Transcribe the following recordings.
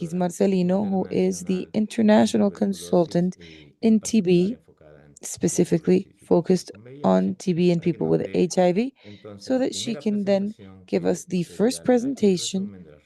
X Marcelino, who is the de international tuberculosis consultant en in particular TB, enfocada en grupos specifically específicos focused con VIH. on TB and Así que people with noté HIV, entonces so la that she primera can then presentación give us que the sería first el presentation resumen de las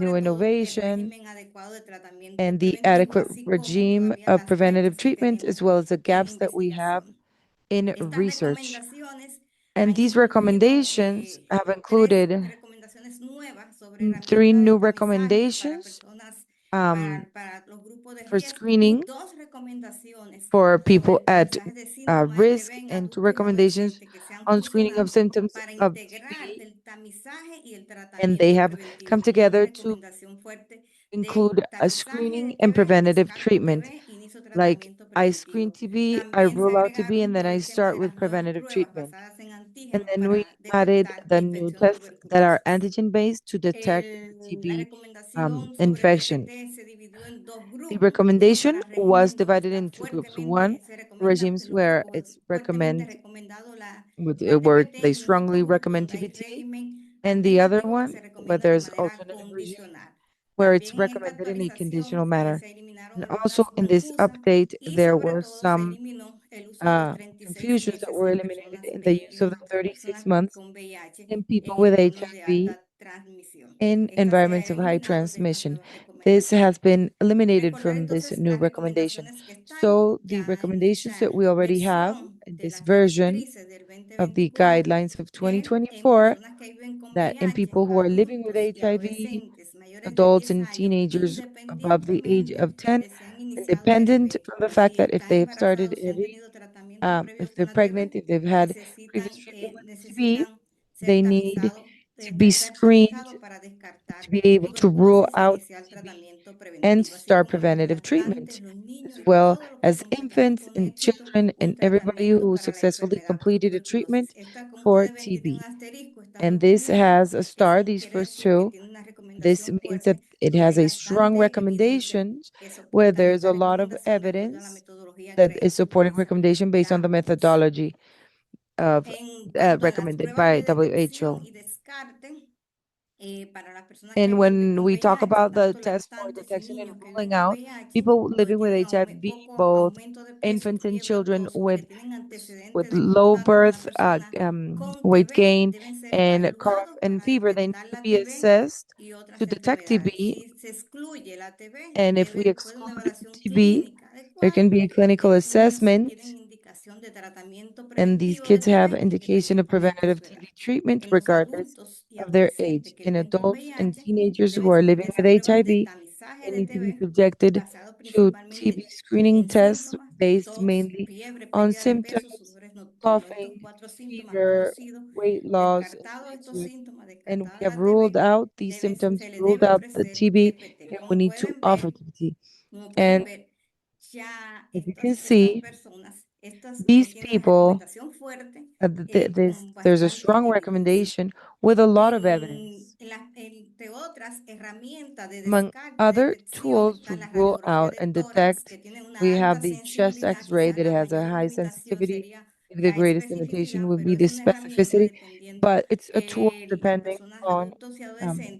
new sobre todo el innovation, régimen adecuado de tratamiento and the preventivo, adequate así como regime todavía of las preventative brechas que treatment, as tenemos well as the en gaps that we have investigación. in Estas research. recomendaciones And han these incluido recommendations have tres included recomendaciones nuevas sobre three herramientas de new aprendizaje para recommendations personas um, para los grupos de for riesgo y screening dos recomendaciones for people sobre at mensajes de síntoma risk, HIV en and two adultos y recommendations adolescentes que se han on screening of fusionado symptoms para of integrar TB, el tamizaje y el and they tratamiento have come preventivo. Una together to recomendación fuerte de include a tamizaje screening de and TB, preventative descarte de treatment. TB, inicio de Like, tratamiento I screen preventivo. TB, I También se rule out TB, agregaron and then por I el tema start de with las nuevas preventative pruebas treatment. basadas en And antígenos then we para added detectar la the new infección de tests that are tuberculosis. antigen based to detect La TB recomendación sobre infection. PPT se dividió en dos The grupos. Uno recommendation para was régimen donde divided está into groups. One, regimes los where grupos it's fuertemente recommend recomendado with la where PPT they y en otro strongly grupo recommend donde hay TBT, régimen and the other alternativo que one se where recomienda de there's manera alternative regime condicional. where it's También en esta recommended in a conditional actualización manner. se eliminaron And also algunas in this confusas update, y there sobre were todo se some eliminó el uso de los 36 confusions that meses were en eliminated personas in the use of the en 36 personas months con VIH in people en with entornos de HIV alta transmisión. in Esta se ha environments of high eliminado de estas transmission. nuevas This has recomendaciones. been eliminated Recordar from this entonces new las recommendation. recomendaciones que están So the ya en recommendations esta that we already have versión in de this las version directrices del of the 2024 guidelines of que en 2024, personas que viven con that in VIH, people who are living with adultos y HIV, adolescentes mayores de adults 10 and años, teenagers above the age independientemente of 10, de si han iniciado independent HIV, from the fact si that if están they have started embarazados, si han HIV, tenido tratamiento previo if they're con la pregnant, TB, if they've had previous treatment with TB, necesitan ser they need tamizados, to be ser screened tamizados para to descartar be able to rule tuberculosis e out iniciar TB tratamiento and preventivo, así start como los preventative lactantes, treatment, los niños as y well todos los que as completaron infants con and éxito children and un everybody tratamiento who para la successfully enfermedad por completed a tuberculosis. treatment Esta, como for ustedes ven que tiene un TB. asterisco, está And this subrayado. has a Eso star, these quiere first decir que two. tiene una This recomendación means that fuerte it y hay has a strong bastante evidencia recommendations que where soportan there's estas a lot of recomendaciones de acuerdo a la evidence metodología that is que supporting utiliza recommendation based on the la OMS. methodology of En cuanto a las recommended pruebas by de detección WHO. y descarte, para las personas que And viven when con we talk VIH, about the tanto test for lactantes y detection and niños que viven ruling con out VIH, people donde living with tienen HIV, poco both aumento de peso, infants and fiebre o children tos, o que with tienen antecedentes with de low contacto con una birth, persona con weight TB, gain, deben ser and cough evaluados and para fever, they need detectar to la be TB assessed y otras to detect enfermedades. TB. Si se excluye la TB, And if we después de una exclude evaluación TB, clínica there adecuada, can be a clinical estos niños assessment, tienen indicación de tratamiento and these preventivo de kids have TB indication of independientemente de preventative su edad. TB treatment En los regardless adultos y of their adolescentes age. que In viven con adults and VIH, teenagers who deben are living someterse with a pruebas de HIV, tamizaje they de need to be TB subjected basado to TB principalmente screening en tests síntomas, based tos, mainly fiebre, on pérdida de peso, symptoms, sudores nocturnos. Estos coughing, cuatro síntomas fever, conocidos, weight loss, and descartados weight estos swing. síntomas, And we descartada have la ruled TB, out these symptoms, se le ruled debe out the ofrecer TB, PPT. and we need to offer TBT. Como pueden And ver, ya as you can estas see, personas, estas these tienen una people, recomendación fuerte this con there's a bastante strong evidencia. recommendation with a lot of evidence. Entre otras herramientas de Among descarte, other detección, tools están to las rule radiografías out de and tórax, detect, que tienen we una have alta the chest sensibilidad. X-ray Quizás that la has a mayor high limitación sensitivity. sería Maybe the la greatest limitation especificidad, would pero be es the una herramienta specificity, dependiendo but it's a tool las depending personas on adultos y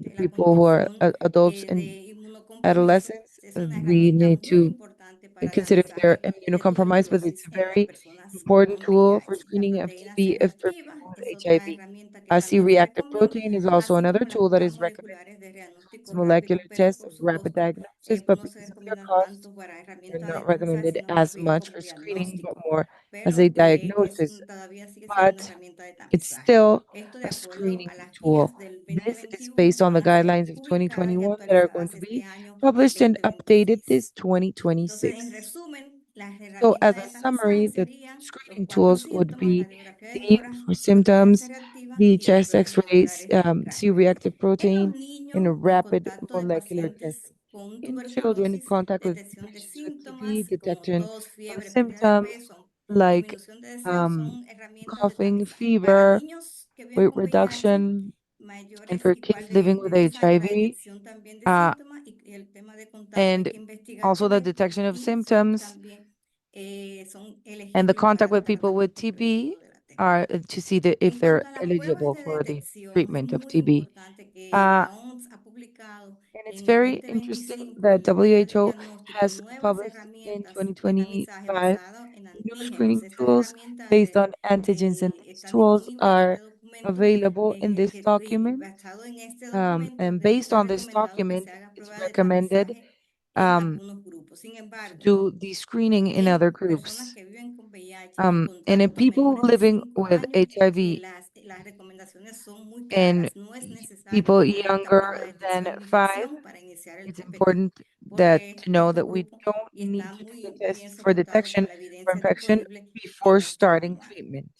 the adolescentes, la people who are condición adults and de inmunocompromiso. adolescents. Es una We herramienta need muy to importante para consider if they're tamizaje de immunocompromised, but it's tuberculosis a en las very personas important con tool for VIH. La screening of proteína C TB if for reactiva people with es otra HIV. herramienta que A también se C-reactive recomienda, protein is also así another como las tool that pruebas is recommended. moleculares de It's a diagnóstico molecular rápido, pero test por of su rapid costo, diagnosis, but no se because of their recomiendan cost, tanto para they're herramienta de not tamizaje, recommended sino más as bien much como for screening, but diagnóstico, more as a pero diagnosis. todavía sigue siendo una But herramienta de it's tamizaje. still Esto de a acuerdo screening a las guías tool. del This is 2021 based que on the van a ser guidelines of publicadas y 2021 that are going actualizadas to este be año published and updated 2026. this Entonces, en 2026. resumen, las So, herramientas as a de tamizaje summary, the serían los screening cuatro tools would síntomas, be radiografía de the tórax, for proteína C symptoms, reactiva the y las chest pruebas X-rays, moleculares rápidas. C-reactive En los protein, niños and en rapid contacto de molecular pacientes testing. con In children in tuberculosis, contact with detección de patients with TB, síntomas como detection tos, of fiebre, pérdida de symptoms peso, like disminución de deseo, um, son herramientas de coughing, tamizaje. Para fever, niños que viven weight con VIH, reduction, and mayores for igual kids living de with 10 años, la HIV, detección también de uh, síntomas y el tema de contacto. Hay and que investigar also the TB detection of y son symptoms también son and the elegibles contact para el with people with tratamiento TB preventivo de la TB. are to see if En they're cuanto a las pruebas eligible de for the detección, es treatment of muy TB. importante que Uh, la OMS ha publicado and it's en el very interesting 2025 that en las guías de WHO diagnóstico has nuevas published in herramientas de tamizaje 2025 basado en new antígenos. screening Estas tools herramientas based on antigens, and these están tools disponibles en are este documento available in this y document. basado en este documento And debe based ser on this recomendado que document, se haga it's prueba de recommended tamizaje en um, algunos grupos. Sin to embargo, do the screening in other en personas groups. que viven con VIH en And in contacto people menores de living 5 with años, HIV, las recomendaciones recomendaciones son muy in claras. No es necesario people tener esta younger prueba de than detección de 5. infección para iniciar el It's TPT, important that porque to know este that we grupo don't y need está to do muy the bien test for soportado por detection la for evidencia infection disponible before en este starting manual. treatment.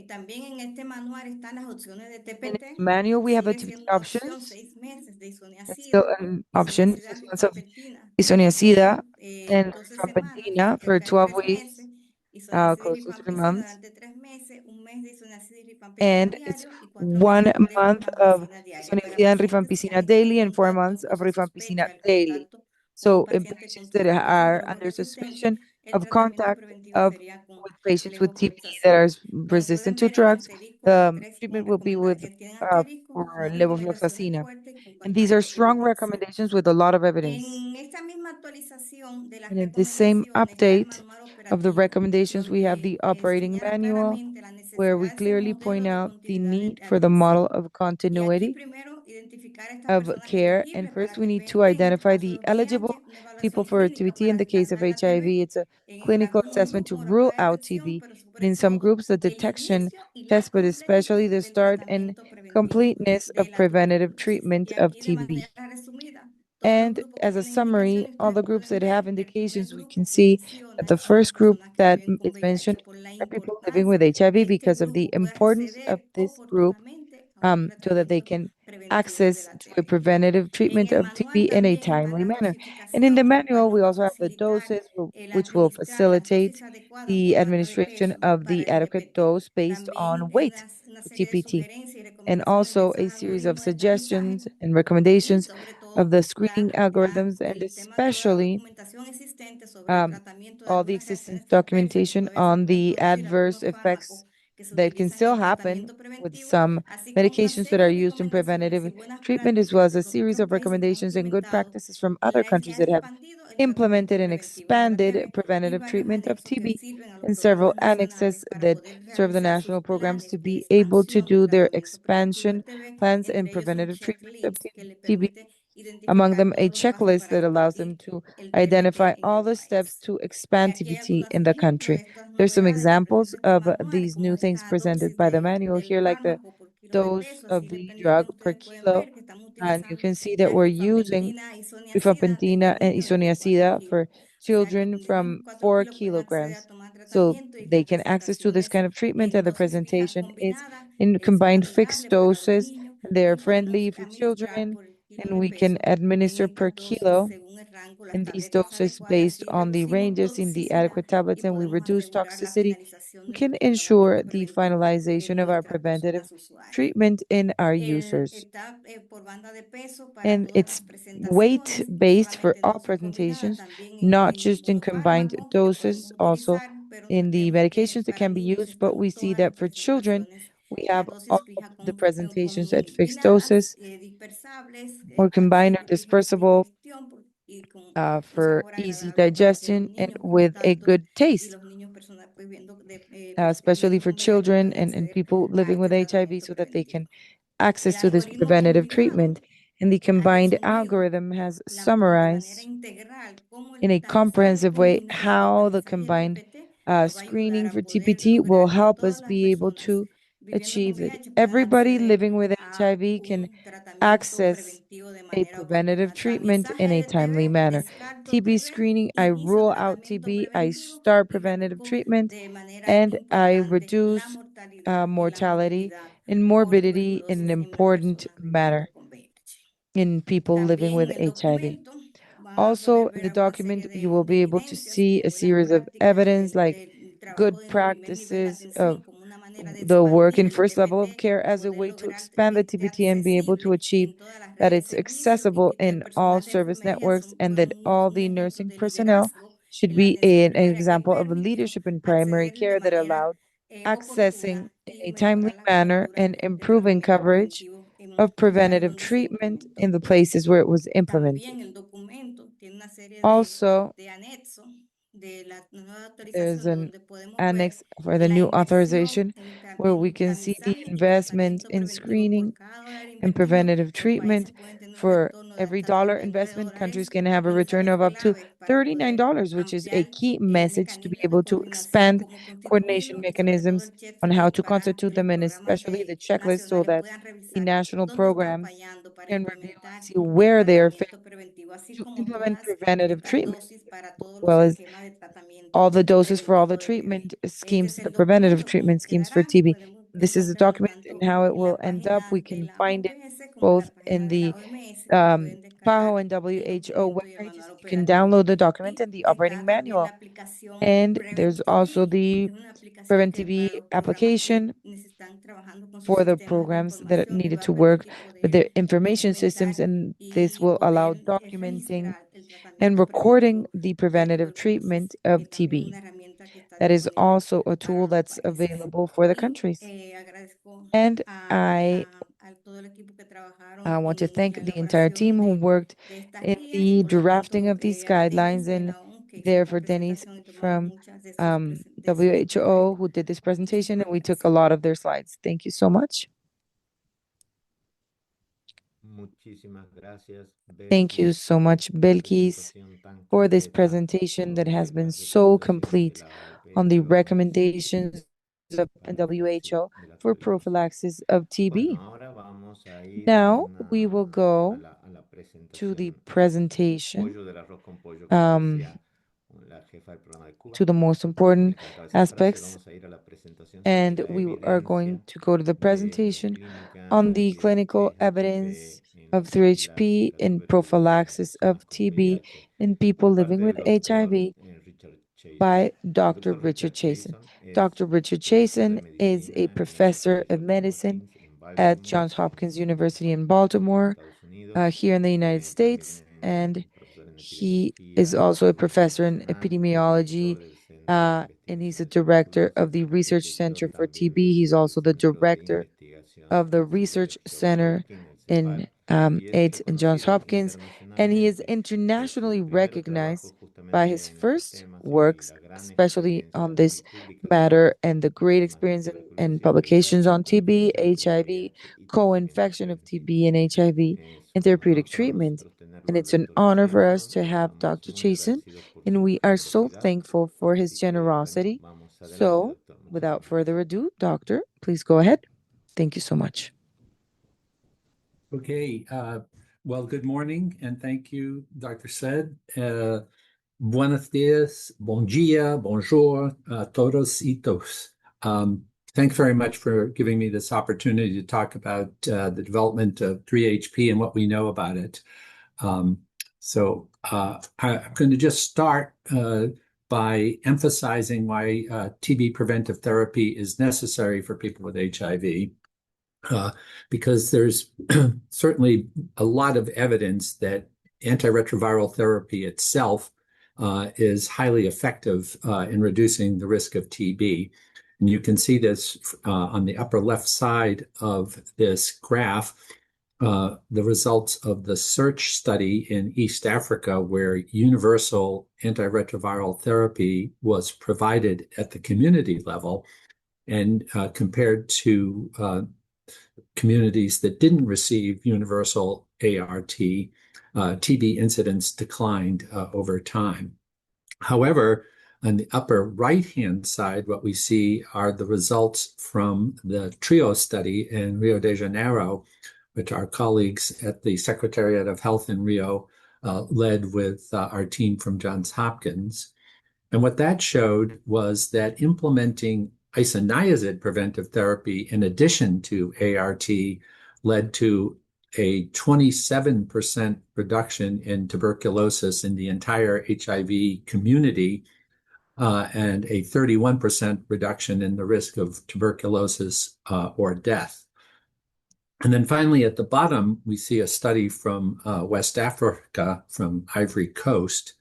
También en este manual están las opciones de In TPT. the manual, we have the Sigue TPT siendo una opción options. 6 meses de It's still isoniazida, an option, isoniazida 6 months of rifampicina, isoniazida son and 12 semanas, rifampicina for cerca de 12 3 weeks, meses, isoniazida y close to 3 rifampicina months, durante 3 meses, un mes de isoniazida y rifampicina and it's diario y 4 meses 1 de month of rifampicina diaria para isoniazida and pacientes que han rifampicina estado daily en and 4 contacto months o of se rifampicina sospecha del daily. contacto con un So in paciente con patients that are tuberculosis under resistente, suspicion el of tratamiento contact preventivo of sería con with patients with TB that levofloxacina. are Como resistant pueden to ver, el drugs, asterisco de the 3 treatment will be with tienen asterisco, for son recomendaciones levofloxacina. fuertes con And these are bastante strong evidencia. recommendations with a lot of evidence. En esta misma actualización de las And in this same recomendaciones está el update manual of the operativo, recommendations, we have donde the operating señala manual, claramente la where we necesidad de ese clearly point modelo de out the continuidad de need for the atención. model of Y aquí continuity primero identificar a estas of personas care. And elegibles first, para we need to TPT. En el identify caso de the VIH, eligible una people evaluación for clínica activity. In para the case of descartar la HIV, TB. it's a En el clinical como un assessment to grupo, una rule prueba de out detección, TB. pero sobre In some todo groups, the el detection inicio y la test, but especially completitud the del start and tratamiento preventivo completeness de of la preventative tuberculosis. Y treatment of aquí de TB. manera resumida, todos los And grupos que as a tienen summary, indicaciones, all ustedes the groups pueden that have ver, el primer indications, we can grupo que see that the menciona son las first group personas que that viven con is mentioned VIH por la are people living with importancia HIV que este because of the grupo pueda importance of acceder this group, oportunamente a un so that they tratamiento can preventivo de access la to a TB. preventative En treatment el of manual TB in a también están timely las manner. And in the dosificaciones, lo cual manual, nos we va a also have the facilitar doses, el which will administrar las dosis facilitate adecuadas the por barra de administration peso of para the el adequate TPT. dose based También on weight una for serie de TPT, sugerencias y and recomendaciones de also esos a series of algoritmos de tamizaje suggestions and y recommendations sobre of todo the screening algorithms, and toda la especially documentación existente sobre el um, tratamiento de all the algunas existence reacciones adversas que documentation todavía se on pueden the producir a adverse algunos fármacos effects que se that can utilizan en still el happen tratamiento with preventivo, some así como una medications that are serie de used in recomendaciones y preventative buenas treatment, as well prácticas as de a los series otros of países que han recommendations and good implementado, practices from other que countries han that have expandido el tratamiento implemented and preventivo de la expanded TB y preventative varios treatment of anexos que TB, sirven a los and several programas nacionales annexes para that poder serve the realizar sus national programs to planes de be able to expansión de do their tratamiento preventivo de expansion TB. plans and Entre ellos un preventative treatment of checklist que le TB. permite Among identificar them, a todos los pasos checklist para that allows them expandir to el identify TPT en all el the steps país. to expand Aquí hay TBT algunos in the ejemplos country. de estas There's some novedades que examples presenta este of manual, these new como things esta presented dosis by the manual del here, like the fármaco por kilo de dose peso. of Así de the primera drug imagen per ustedes pueden kilo. ver que estamos And you utilizando can see that la we're using rifampicina isoniazida en los rifampicina and niños desde 4 isoniazida kilos. for O sea que los children niños de menos from 4 4 kilos pueden acceder a kilograms. tomar So tratamiento y they con can access to this presentaciones kind of treatment, en and the dosis fijas presentation is combinadas. in Es combined fixed saludable para los doses. niños And they are y podemos friendly for administrar children, por kilo and de we can peso en administer per estas dosis kilo según el rango, las in these tabletas doses adecuadas based y on the reducimos ranges in the toxicidad adequate tablets, y and we podemos reduce asegurar la toxicity. finalización We del can tratamiento ensure the preventivo en finalization of our nuestras preventative personas usuarias. treatment in our users. Está por banda de peso para And todas las it's weight presentaciones, no based for solamente en all dosis combinadas, presentations, también not en just in combined monofármacos que doses, podemos also utilizar, pero in the entendemos que medications that para can be niños used. But we están see todas las that for children, presentaciones, we las have all dosis of fijas the presentations at fixed combinadas, doses, dispersables, or combined or accesibles a la dispersible digestión y con un for sabor easy agradable para los digestion and niños, los with a adultos good y taste, los niños personas pues viendo especially niños for con VIH children puedan and acceder people a living with este HIV, tratamiento so that they preventivo. can El access to this algoritmo preventative combinado treatment. And the ha combined resumido algorithm has de manera summarized integral cómo in el a tamizaje comprehensive way combinado del how the tamizaje y el combined TPT nos va a ayudar screening a for poder TPT will lograr que help todas us las be able personas to viviendo con achieve that VIH puedan everybody acceder living with a HIV can un tratamiento access preventivo de a manera preventative oportuna. treatment in Tamizaje a de timely TB, manner. descarto TB TB, screening, I inicio rule out tratamiento TB, I preventivo start y preventative reduzco treatment, de manera and I importante la reduce mortalidad y la mortality morbilidad and por morbidity in an tuberculosis en las important personas manner viviendo con VIH. in people living También with en el HIV. documento van a Also, poder in ver the alguna serie document, you will de be able to evidencias see de a buenas series of prácticas evidence like del trabajo good en el primer nivel de practices atención of como una manera de the work expandir in el first level of TPT care y as a poder way to lograr expand the que esté TBT and be able to accesible achieve en todas las that redes de it's servicio accessible y que el in all personal de service enfermería networks, and puedan that all un the ejemplo nursing de personnel liderazgo should en la be atención an primaria que example of permitió leadership in primary acceder de care that manera allowed accessing oportuna in y a timely mejorar la manner cobertura and del improving tratamiento coverage preventivo en of lugares preventative donde se treatment implementó. in the places where it was implemented. También el documento tiene una serie Also, de anexos de la nueva There's autorización an donde podemos ver annex for the la new inversión authorization where we en can see the tamizaje y investment tratamiento in preventivo por screening cada dólar and invertido. preventative Los países treatment. pueden tener un For retorno de every hasta dollar $39 investment, countries can have a return mensuales of up to claves para poder $39, which is a ampliar key message to be mecanismos de able to coordinación, expand cómo coordination constituirlos y sobre todo mechanisms el on how checklist to para constitute que los them, and programas especially the checklist so nacionales that puedan the revisar national dónde están programs fallando para can review and implementar see el where they are failing tratamiento preventivo, así to como implement todas preventative estas treatment, dosis para as todos los well as esquemas de tratamiento all the doses for all the preventivo de TB. treatment Este es schemes, the el preventative documento, treatment como schemes for quedará. TB. Podemos This is a encontrarlo document and tanto how it en will la end up. página We de can la find it OPS como en both la página in de la the OMS y pueden PAHO descargar and el WHO documento web y el pages. manual You can operativo. download the document Y and the operating está también la manual. aplicación And there's Preventive also B, que the es una aplicación que para Preventive los programas que application necesitan trabajando con sus for the sistemas de programs that información, les needed va to a work permitir with poder the information systems, documentar and this y will allow poder documenting registrar el and tratamiento recording preventivo the de preventative treatment tuberculosis, of también TB. una herramienta que está That is disponible also a para tool los that's países. available for the Y countries. agradezco And I a todo el equipo que trabajaron want to thank en la the entire team elaboración who worked de estas in guías y the por drafting supuesto of these a Denis guidelines, de and la OMS que hizo there esta for Dennis presentación y tomamos from muchas de sus WHO who did this presentation, Muchísimas and we took a gracias. lot of their slides. Thank you so much. Muchísimas gracias, Thank you Belkis, so por much, esta Belkis, presentación tan for this completa presentation that has sobre been las so recomendaciones de complete la on the OPS recommendations of para la prophylaxis WHO de la for tuberculosis. prophylaxis of Bueno, TB. ahora vamos a ir Now we will go a la to the presentación presentation, pollo del arroz con pollo, como um, decía la jefa del programa de Cuba, to the most important que acaba esa frase. aspects, Vamos a ir a la presentación sobre and la we are going evidencia to go to the presentation on the clinical evidence of 3HP in prophylaxis of TB in people por living parte with del doctor HIV Richard Chason. by El Dr. doctor Richard Richard Chason. Chason es Dr. Richard profesor de Chason is a medicina en el professor of Colegio Johns medicine Hopkins en at Baltimore, Johns Hopkins University in en los Baltimore, Estados Unidos. here in the United También States, es and profesor en he is epidemiología also a professor in internacional, epidemiology, director del Centro de and he's a Investigación de director of Tuberculosis, the es Research director Center for también TB. He's also del the Centro de director Investigación of the de Research Johns Center Hopkins, el in CEPAL, y es AIDS in Johns reconocido Hopkins, and he is internacionalmente por internationally sus primeros recognized trabajos by justamente his en estos first temas y works, la gran especially experiencia on y this publicaciones matter, and the en great temas de experience and tuberculosis, publications VIH, on TB, infección por HIV, VIH y también co-infection of Preventive. TB and HIV, Es and un honor therapeutic para treatment. nosotros tenerlo And al it's an doctor honor for us Chason. to have Estamos Dr. muy Chason, agradecidos por and su we are so generosidad. thankful for his Así que, bueno, generosity. vamos adelante, So, doctor. without Muchísimas further gracias. ado, Doctor, please go ahead. Thank you so much. Okay, well, good morning, and thank you, Dr. Said. Buenos dias, bom dia, bonjour, todos y todos. Thanks very much for giving me this opportunity to talk about the development of 3HP and what we know about it. I'm going to just start by emphasizing why TB preventive therapy is necessary for people with HIV. Because there's certainly a lot of evidence that antiretroviral therapy itself is highly effective in reducing the risk of TB. And you can see this on the upper left side of this graph, the results of the SEARCH study in East Africa, where universal antiretroviral therapy was provided at the community level, and compared to communities that didn't receive universal ART, TB incidence declined over time. However, on the upper right-hand side, what we see are the results from the TRIO study in Rio de Janeiro, which our colleagues at the Secretariat of Health in Rio led with our team from Johns Hopkins. And what that showed was that implementing isoniazid preventive therapy in addition to ART led to a 27% reduction in tuberculosis in the entire HIV community and a 31% reduction in the risk of tuberculosis or death. And then finally, at the bottom, we see a study from West Africa, from Ivory Coast,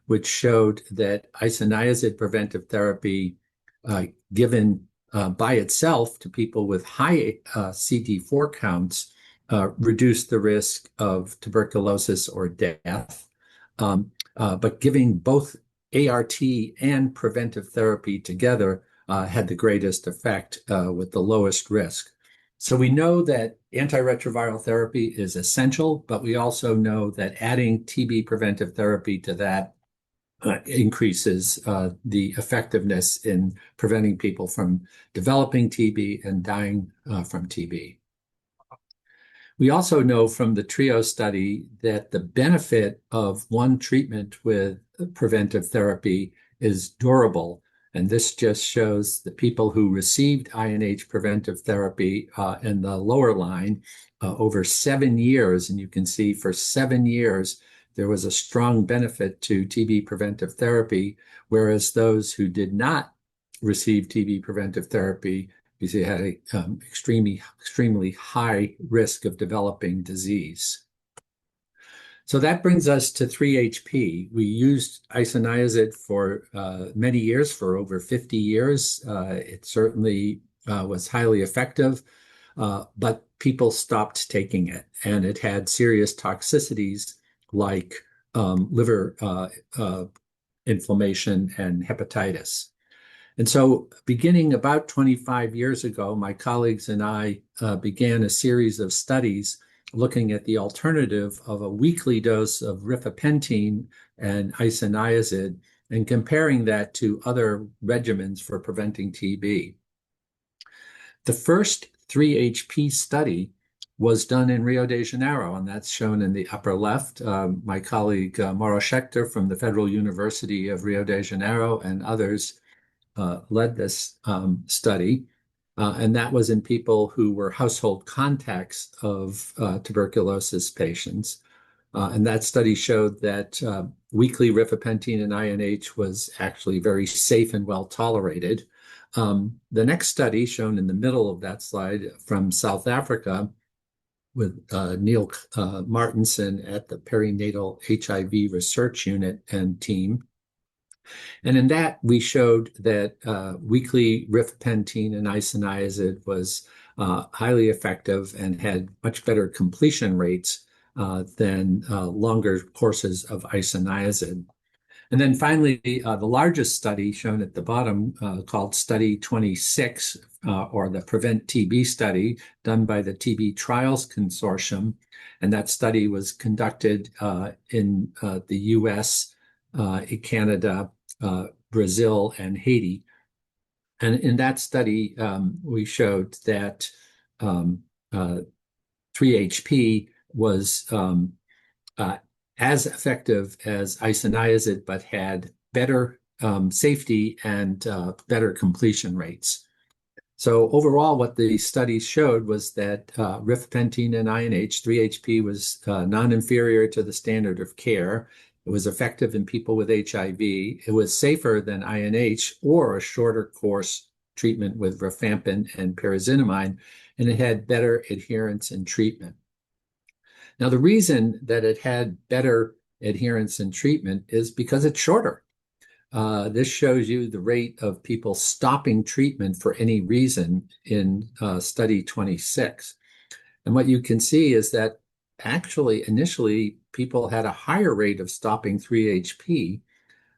which showed that isoniazid preventive therapy given by itself to people with high CD4 counts reduced the risk of tuberculosis or death. But giving both ART and preventive therapy together had the greatest effect with the lowest risk. So we know that antiretroviral therapy is essential, but we also know that adding TB preventive therapy to that increases the effectiveness in preventing people from developing TB and dying from TB. We also know from the TRIO study that the benefit of one treatment with preventive therapy is durable. And this just shows the people who received INH preventive therapy in the lower line over 7 years. And you can see for 7 years, there was a strong benefit to TB preventive therapy, whereas those who did not receive TB preventive therapy, you see, had an extremely high risk of developing disease. So that brings us to 3HP. We used isoniazid for many years, for over 50 years. It certainly was highly effective, but people stopped taking it, and it had serious toxicities like liver inflammation and hepatitis. And so beginning about 25 years ago, my colleagues and I began a series of studies looking at the alternative of a weekly dose of rifapentine and isoniazid and comparing that to other regimens for preventing TB. The first 3HP study was done in Rio de Janeiro, and that's shown in the upper left. My colleague Mauro Schechter from the Federal University of Rio de Janeiro and others led this study. And that was in people who were household contacts of tuberculosis patients. And that study showed that weekly rifapentine and INH was actually very safe and well tolerated. The next study, shown in the middle of that slide from South Africa, with Neil Martinson at the Perinatal HIV Research Unit and team. And in that, we showed that weekly rifapentine and isoniazid was highly effective and had much better completion rates than longer courses of isoniazid. And then finally, the largest study shown at the bottom called Study 26, or the Prevent TB study, done by the TB Trials Consortium. And that study was conducted in the US, Canada, Brazil, and Haiti. And in that study, we showed that 3HP was as effective as isoniazid, but had better safety and better completion rates. So overall, what the studies showed was that rifapentine and INH, 3HP, was non-inferior to the standard of care. It was effective in people with HIV. It was safer than INH or a shorter course treatment with rifampin and pyrazinamide, and it had better adherence in treatment. Now, the reason that it had better adherence in treatment is because it's shorter. This shows you the rate of people stopping treatment for any reason in study 26. And what you can see is that actually, initially, people had a higher rate of stopping 3HP,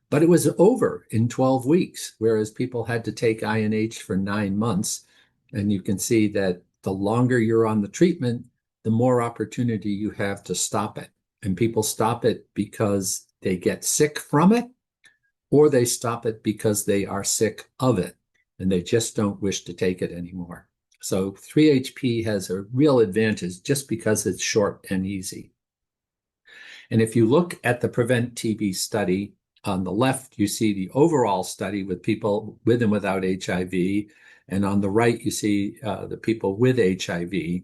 but it was over in 12 weeks, whereas people had to take INH for 9 months. And you can see that the longer you're on the treatment, the more opportunity you have to stop it. And people stop it because they get sick from it, or they stop it because they are sick of it, and they just don't wish to take it anymore. So 3HP has a real advantage just because it's short and easy. And if you look at the Prevent TB study, on the left, you see the overall study with people with and without HIV. And on the right, you see the people with HIV.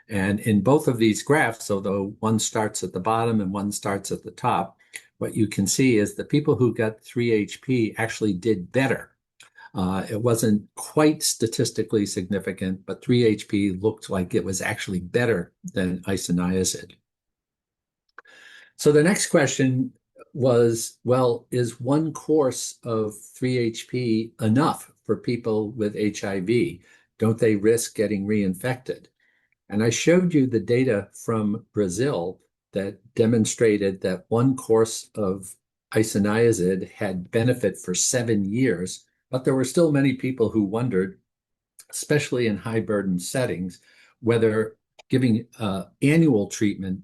And in both of these graphs, although one starts at the bottom and one starts at the top, what you can see is the people who got 3HP actually did better. It wasn't quite statistically significant, but 3HP looked like it was actually better than isoniazid. So the next question was, well, is one course of 3HP enough for people with HIV? Don't they risk getting reinfected? And I showed you the data from Brazil that demonstrated that one course of isoniazid had benefit for 7 years, but there were still many people who wondered, especially in high burden settings, whether giving annual treatment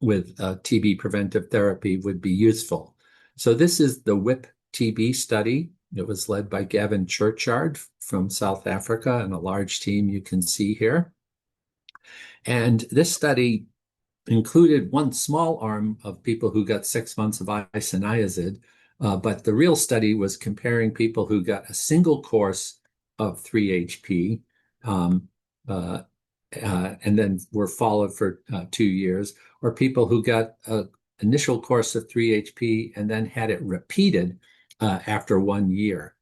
with TB preventive therapy would be useful. So this is the WIP-TB study. It was led by Gavin Churchard from South Africa and a large team you can see here. And this study included one small arm of people who got 6 months of isoniazid, but the real study was comparing people who got a single course of 3-HP and then were followed for 2 years, or people who got an initial course of 3-HP and then had it repeated after 1 year.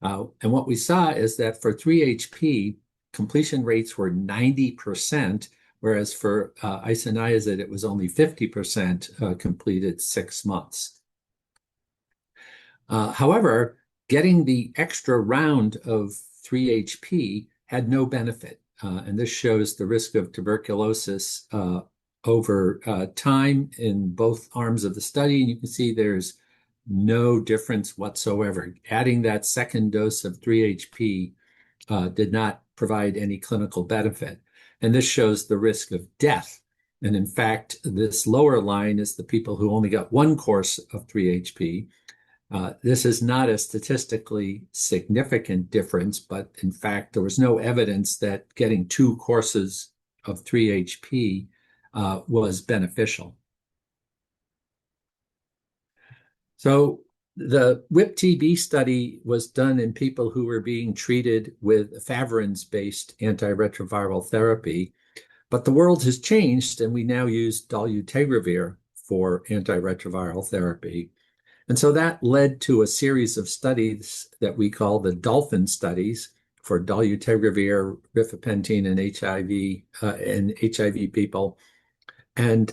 And what we saw is that for 3-HP, completion rates were 90%, whereas for isoniazid, it was only 50% completed 6 months. However, getting the extra round of 3-HP had no benefit. And this shows the risk of tuberculosis over time in both arms of the study. And you can see there's no difference whatsoever. Adding that second dose of 3-HP did not provide any clinical benefit. And this shows the risk of death. And in fact, this lower line is the people who only got one course of 3-HP. This is not a statistically significant difference, but in fact, there was no evidence that getting 2 courses of 3-HP was beneficial. So the WIP-TB study was done in people who were being treated with efavirenz-based antiretroviral therapy, but the world has changed and we now use dolutegravir for antiretroviral therapy. And so that led to a series of studies that we call the Dolphin studies for dolutegravir, rifapentine, and HIV people. And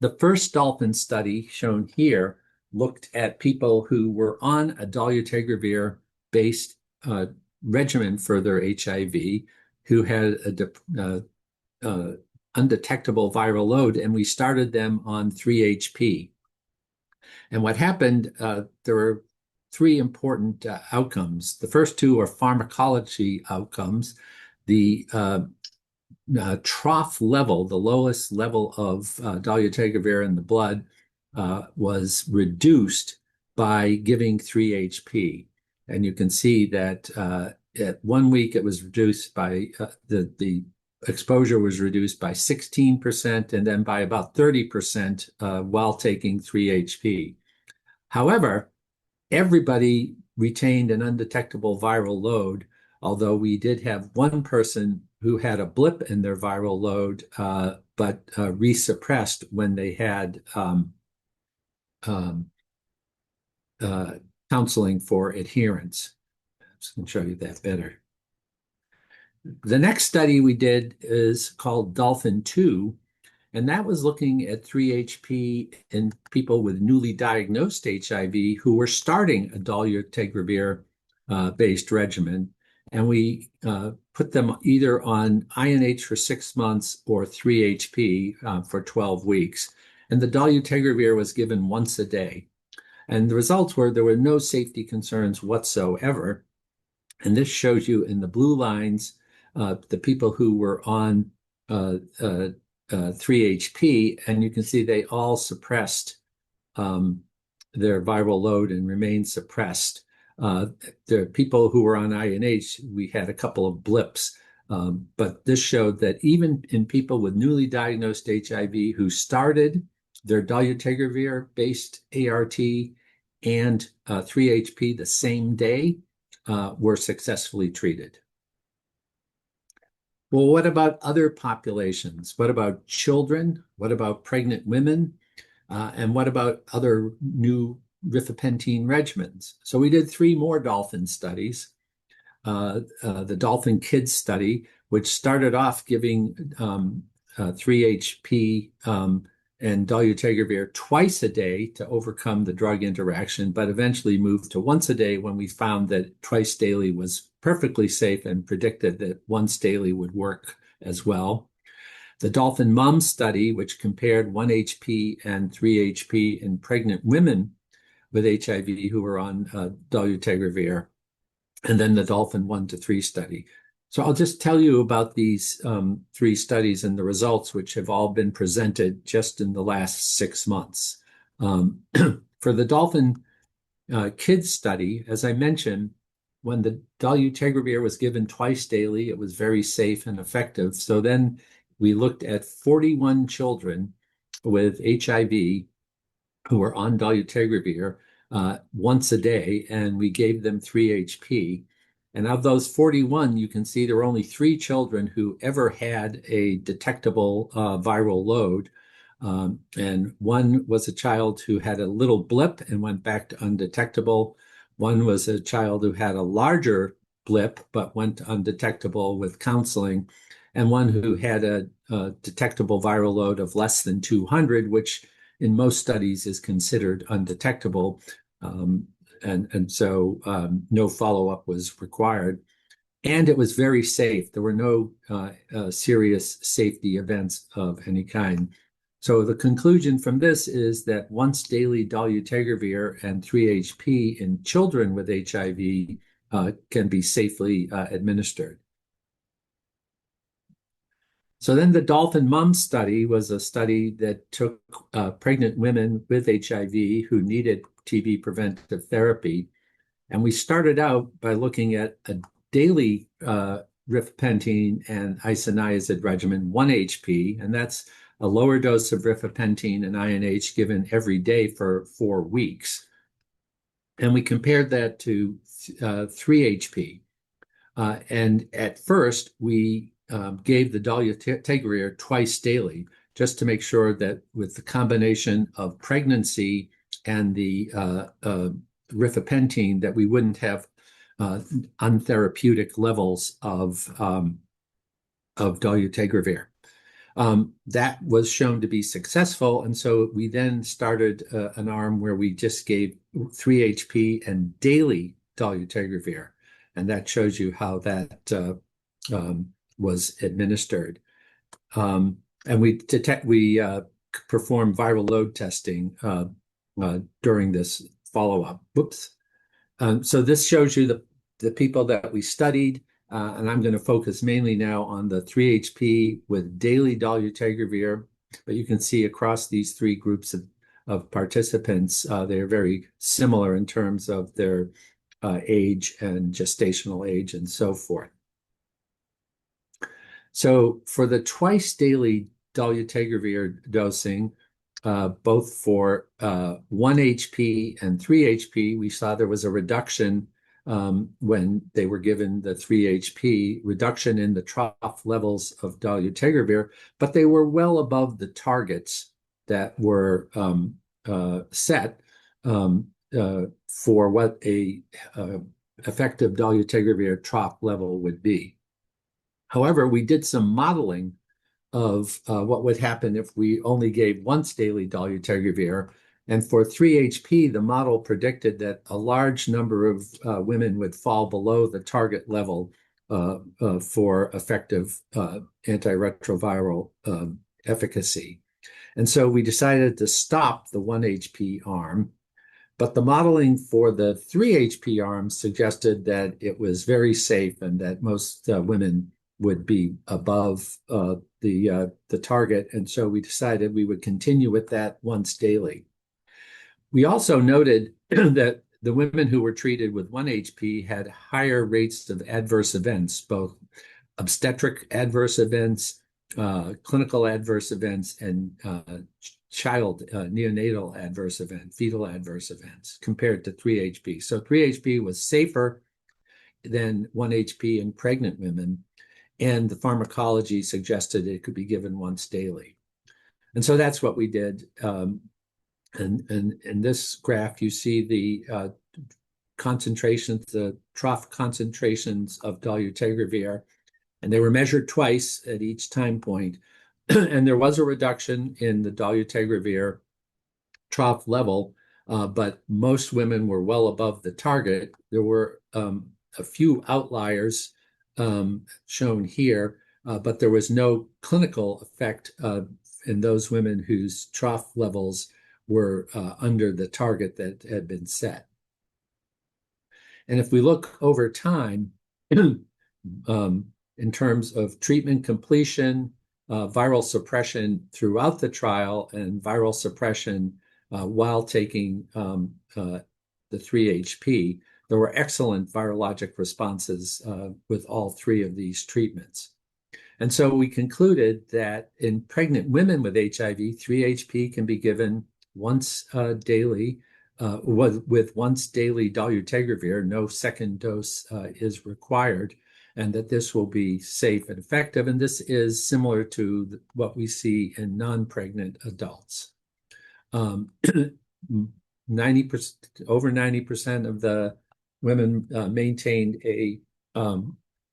the first Dolphin study shown here looked at people who were on a dolutegravir-based regimen for their HIV, who had a undetectable viral load, and we started them on 3-HP. And what happened, there were 3 important outcomes. The first 2 are pharmacology outcomes. The trough level, the lowest level of dolutegravir in the blood, was reduced by giving 3-HP. And you can see that at 1 week, it was reduced by, the exposure was reduced by 16% and then by about 30% while taking 3-HP. However, everybody retained an undetectable viral load, although we did have one person who had a blip in their viral load, but resuppressed when they had counseling for adherence. I'm just going to show you that better. The next study we did is called Dolphin 2, and that was looking at 3-HP in people with newly diagnosed HIV who were starting a dolutegravir-based regimen. And we put them either on INH for 6 months or 3-HP for 12 weeks. And the dolutegravir was given once a day. And the results were there were no safety concerns whatsoever. And this shows you in the blue lines the people who were on 3-HP, and you can see they all suppressed their viral load and remained suppressed. The people who were on INH, we had a couple of blips, but this showed that even in people with newly diagnosed HIV who started their dolutegravir-based ART and 3-HP the same day were successfully treated. Well, what about other populations? What about children? What about pregnant women? And what about other new rifapentine regimens? So we did 3 more Dolphin studies. The Dolphin Kids study, which started off giving 3-HP and dolutegravir twice a day to overcome the drug interaction, but eventually moved to once a day when we found that twice daily was perfectly safe and predicted that once daily would work as well. The Dolphin Mom study, which compared 1-HP and 3-HP in pregnant women with HIV who were on dolutegravir, and then the Dolphin 1 to 3 study. So I'll just tell you about these 3 studies and the results, which have all been presented just in the last 6 months. For the Dolphin kids study, as I mentioned, when the dolutegravir was given twice daily, it was very safe and effective. So then we looked at 41 children with HIV who were on dolutegravir once a day, and we gave them 3-HP. And of those 41, you can see there were only 3 children who ever had a detectable viral load. And one was a child who had a little blip and went back to undetectable. One was a child who had a larger blip but went undetectable with counseling. And one who had a detectable viral load of less than 200, which in most studies is considered undetectable. And so no follow-up was required. And it was very safe. There were no serious safety events of any kind. So the conclusion from this is that once daily dolutegravir and 3-HP in children with HIV can be safely administered. So then the Dolphin Mom study was a study that took pregnant women with HIV who needed TB preventive therapy. And we started out by looking at a daily rifapentine and isoniazid regimen, 1-HP, and that's a lower dose of rifapentine and INH given every day for 4 weeks. And we compared that to 3-HP. And at first, we gave the dolutegravir twice daily, just to make sure that with the combination of pregnancy and the rifapentine, that we wouldn't have untherapeutic levels of dolutegravir. That was shown to be successful, and so we then started an arm where we just gave 3-HP and daily dolutegravir, and that shows you how that was administered. And we performed viral load testing during this follow-up. So this shows you the people that we studied. And I'm going to focus mainly now on the 3-HP with daily dolutegravir, but you can see across these 3 groups of participants, they're very similar in terms of their age and gestational age and so forth. So for the twice daily dolutegravir dosing, both for 1-HP and 3-HP, we saw there was a reduction when they were given the 3-HP, reduction in the trough levels of dolutegravir, but they were well above the targets that were set for what a effective dolutegravir trough level would be. However, we did some modeling of what would happen if we only gave once daily dolutegravir. And for 3-HP, the model predicted that a large number of women would fall below the target level for effective antiretroviral efficacy. And so we decided to stop the 1-HP arm, but the modeling for the 3-HP arm suggested that it was very safe and that most women would be above the target. And so we decided we would continue with that once daily. We also noted that the women who were treated with 1-HP had higher rates of adverse events, both obstetric adverse events, clinical adverse events, and neonatal adverse events, fetal adverse events, compared to 3-HP. So 3-HP was safer than 1-HP in pregnant women, and the pharmacology suggested it could be given once daily. And so that's what we did. And in this graph, you see the concentrations, the trough concentrations of dolutegravir, and they were measured twice at each time point. And there was a reduction in the dolutegravir trough level, but most women were well above the target. There were a few outliers shown here, but there was no clinical effect in those women whose trough levels were under the target that had been set. And if we look over time, in terms of treatment completion, viral suppression throughout the trial, and viral suppression while taking the 3-HP, there were excellent virologic responses with all three of these treatments. And so we concluded that in pregnant women with HIV, 3-HP can be given once daily with once daily dolutegravir. No second dose is required, and that this will be safe and effective. And this is similar to what we see in non-pregnant adults. 90%, over 90% of the women maintained a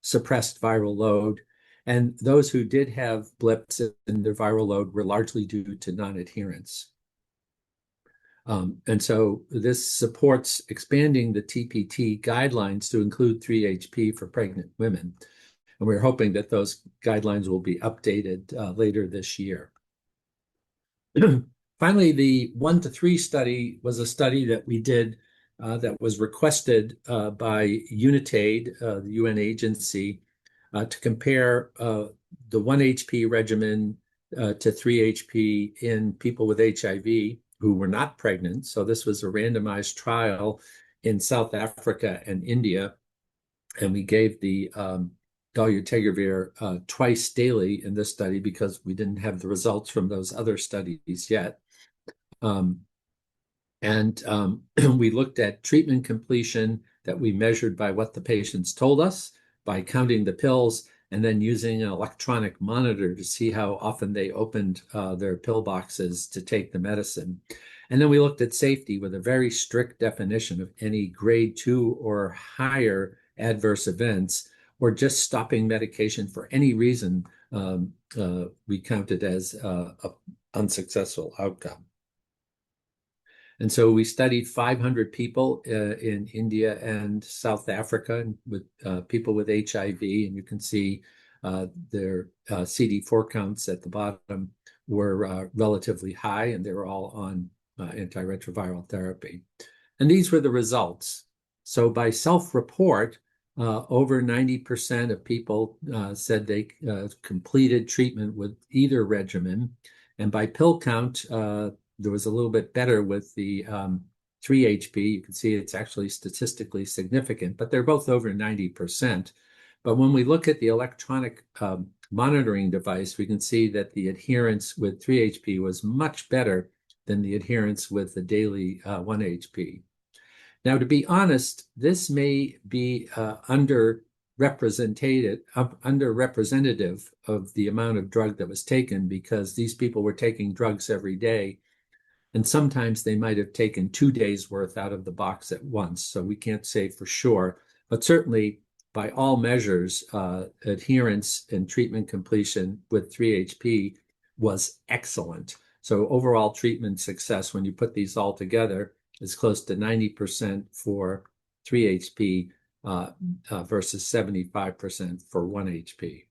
suppressed viral load. And those who did have blips in their viral load were largely due to non-adherence. And so this supports expanding the TPT guidelines to include 3-HP for pregnant women. And we're hoping that those guidelines will be updated later this year. Finally, the 1 to 3 study was a study that we did that was requested by UNITAID, the UN agency, to compare the 1-HP regimen to 3-HP in people with HIV who were not pregnant. So this was a randomized trial in South Africa and India. And we gave the dolutegravir twice daily in this study because we didn't have the results from those other studies yet. We looked at treatment completion that we measured by what the patients told us, by counting the pills, and then using an electronic monitor to see how often they opened their pill boxes to take the medicine. And then we looked at safety with a very strict definition of any grade 2 or higher adverse events, or just stopping medication for any reason, we counted as an unsuccessful outcome. And so we studied 500 people in India and South Africa with people with HIV, and you can see their CD4 counts at the bottom were relatively high, and they were all on antiretroviral therapy. And these were the results. So by self-report, over 90% of people said they completed treatment with either regimen. And by pill count, there was a little bit better with the 3-HP. You can see it's actually statistically significant, but they're both over 90%. But when we look at the electronic monitoring device, we can see that the adherence with 3-HP was much better than the adherence with the daily 1-HP. Now, to be honest, this may be underrepresentative of the amount of drug that was taken, because these people were taking drugs every day. And sometimes they might have taken 2 days worth out of the box at once. So we can't say for sure, but certainly by all measures, adherence and treatment completion with 3-HP was excellent. So overall treatment success, when you put these all together, is close to 90% for 3-HP versus 75% for 1-HP.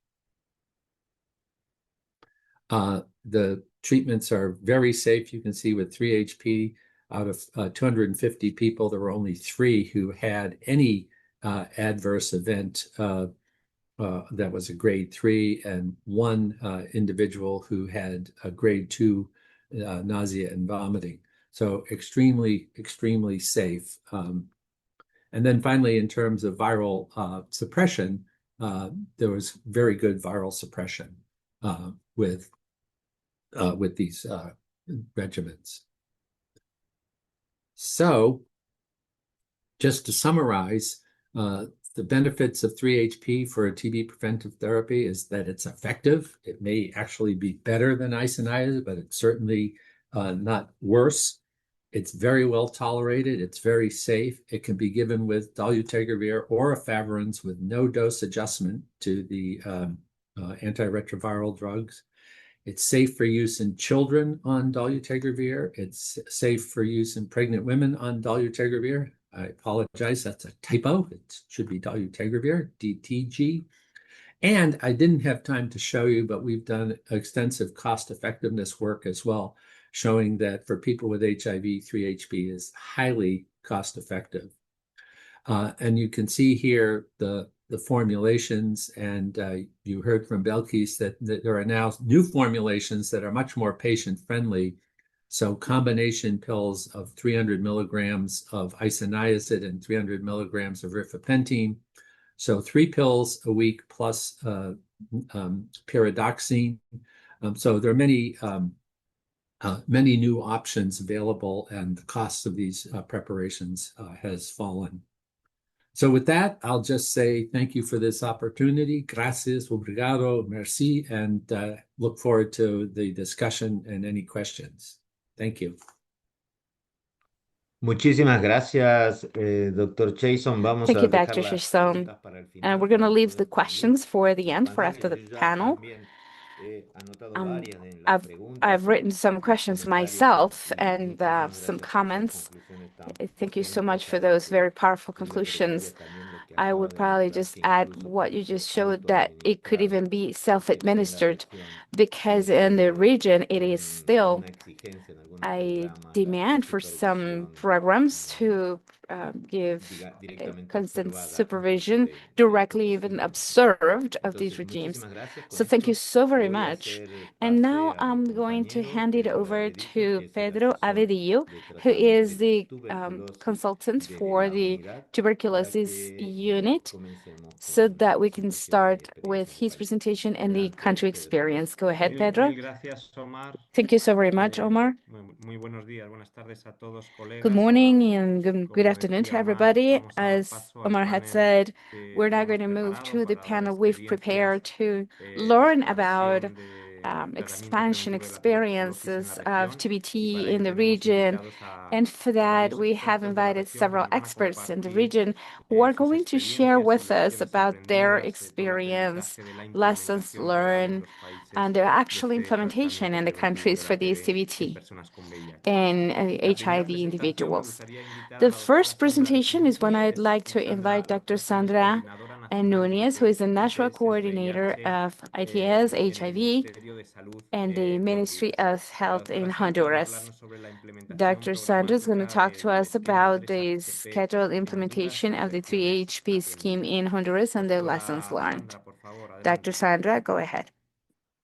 The treatments are very safe. You can see with 3-HP, out of 250 people, there were only 3 who had any adverse event that was a grade 3, and 1 individual who had a grade 2 nausea and vomiting. So extremely, extremely safe. And then finally, in terms of viral suppression, there was very good viral suppression with these regimens. So just to summarize, the benefits of 3-HP for a TB preventive therapy is that it's effective. It may actually be better than isoniazid, but it's certainly not worse. It's very well tolerated. It's very safe. It can be given with dolutegravir or efavirenz with no dose adjustment to the antiretroviral drugs. It's safe for use in children on dolutegravir. It's safe for use in pregnant women on dolutegravir. I apologize, that's a typo. It should be dolutegravir, DTG. And I didn't have time to show you, but we've done extensive cost effectiveness work as well, showing that for people with HIV, 3HP is highly cost effective. And you can see here the formulations, and you heard from Belkis that there are now new formulations that are much more patient-friendly. So combination pills of 300 milligrams of isoniazid and 300 milligrams of rifapentine. So 3 pills a week plus pyridoxine. So there are many new options available, and the cost of these preparations has fallen. So with that, I'll just say thank you for this opportunity. Gracias, obrigado, merci, and look forward to the discussion and any questions. Thank you. Muchísimas gracias, Dr. Jason. Vamos Thank a you, dejar Dr. las Jason. preguntas para el final, And we're going to para leave the después concluir. questions for the end, for after the También ya panel. también he anotado Um, varias de las preguntas I've written some y questions comentarios. myself Y and muchísimas some gracias por esas comments. conclusiones tan Thank you so potentes much a for las those que very powerful yo le conclusions. agregaría también lo que I acaba would de probably mostrar, just que add incluso what you puede ser just showed, that it could autoadministrado even be en la self-administered, región because in the region it is still una exigencia en algunos a programas, demand for some programs to give directamente constant observada a través supervision, de directly even profesionales. observed of these Entonces, regimes. muchísimas gracias. Con So thank you esto so very voy a much. hacer And pase now a mi I'm going to compañero hand it Pedro over Avedillo, to que es el Pedro asesor Avedillo, de who is tratamiento de the tuberculosis consultant de for la the unidad, para tuberculosis que unit, comencemos so con that we su can presentación y start experiencia with en el his país. presentation and the Adelante, country Pedro. experience. Go ahead, Mil Pedro. gracias, Omar. Thank you so very much, Omar. Muy buenos días, buenas tardes a todos, colegas. Good morning and good Como afternoon to decía Omar, everybody. vamos a dar As paso al Omar had panel said, que we're now hemos going to move preparado to the para dar panel we've experiencias prepared to de learn expansión about de tratamiento expansion preventivo de la tuberculosis en la experiences of región. Y TBT para ello in the tenemos region. invitados a And for that, varios we have expertos de la invited región que several nos van a experts in the compartir region who are sus going to share experiencias y with us lecciones about their aprendidas, todo el experience, aprendizaje de la lessons implementación real en learned, los países and their de actual este implementation tratamiento in the preventivo countries de for la these TB en TBT personas con VIH. and La primera HIV presentación me individuals. gustaría invitar a The la doctora first Sandra presentation is when I'd Núñez, like to Sandra, invite Dr. doctora Núñez, Sandra coordinadora nacional de Núñez, who is the national ITS coordinator VIH of en ITS, el HIV, Ministerio de Salud and the de Ministry Honduras. of La Health in doctora Sandra va a Honduras. hablarnos sobre la implementación Dr. Sandra is going to programática talk to del us esquema about 3 the HCP scheduled en Honduras implementation y of the lecciones 3HP scheme aprendidas. in Honduras and the lessons Doctora learned. Sandra, por favor, Dr. adelante. Sandra, go ahead.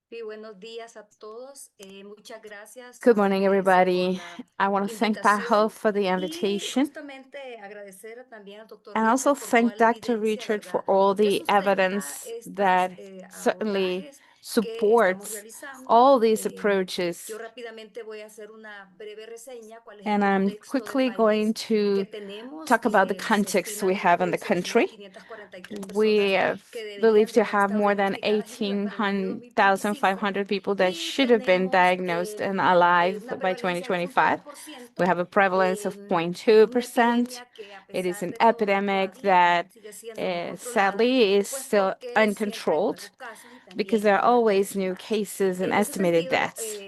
Sí, buenos días a todos. Muchas gracias, Good morning, por everybody. la I want to thank invitación Pajo for the y invitation justamente agradecer también al doctor and also Richard por toda thank la Dr. evidencia, Richard for ¿verdad?, all que the sustenta evidence that certainly abordajes que estamos supports realizando. all these Yo approaches. rápidamente voy a hacer una breve reseña, cuál es el And I'm contexto del quickly going país que to tenemos. talk about the Se context we estiman have in the más de country. 18.543 We personas que deberían believe to ya have estar more than diagnosticadas y vivas para el año 2025 18,500 people that y should have been tenemos diagnosed and alive una by prevalencia del 2025. 0.2%. We have a prevalence of Es una 0.2%. epidemia que a It is pesar an de todo epidemic todavía that sigue siendo no controlada, sadly is pues still porque siempre hay uncontrolled nuevos casos y because también there are muertes always new estimadas. cases and En ese estimated sentido, deaths.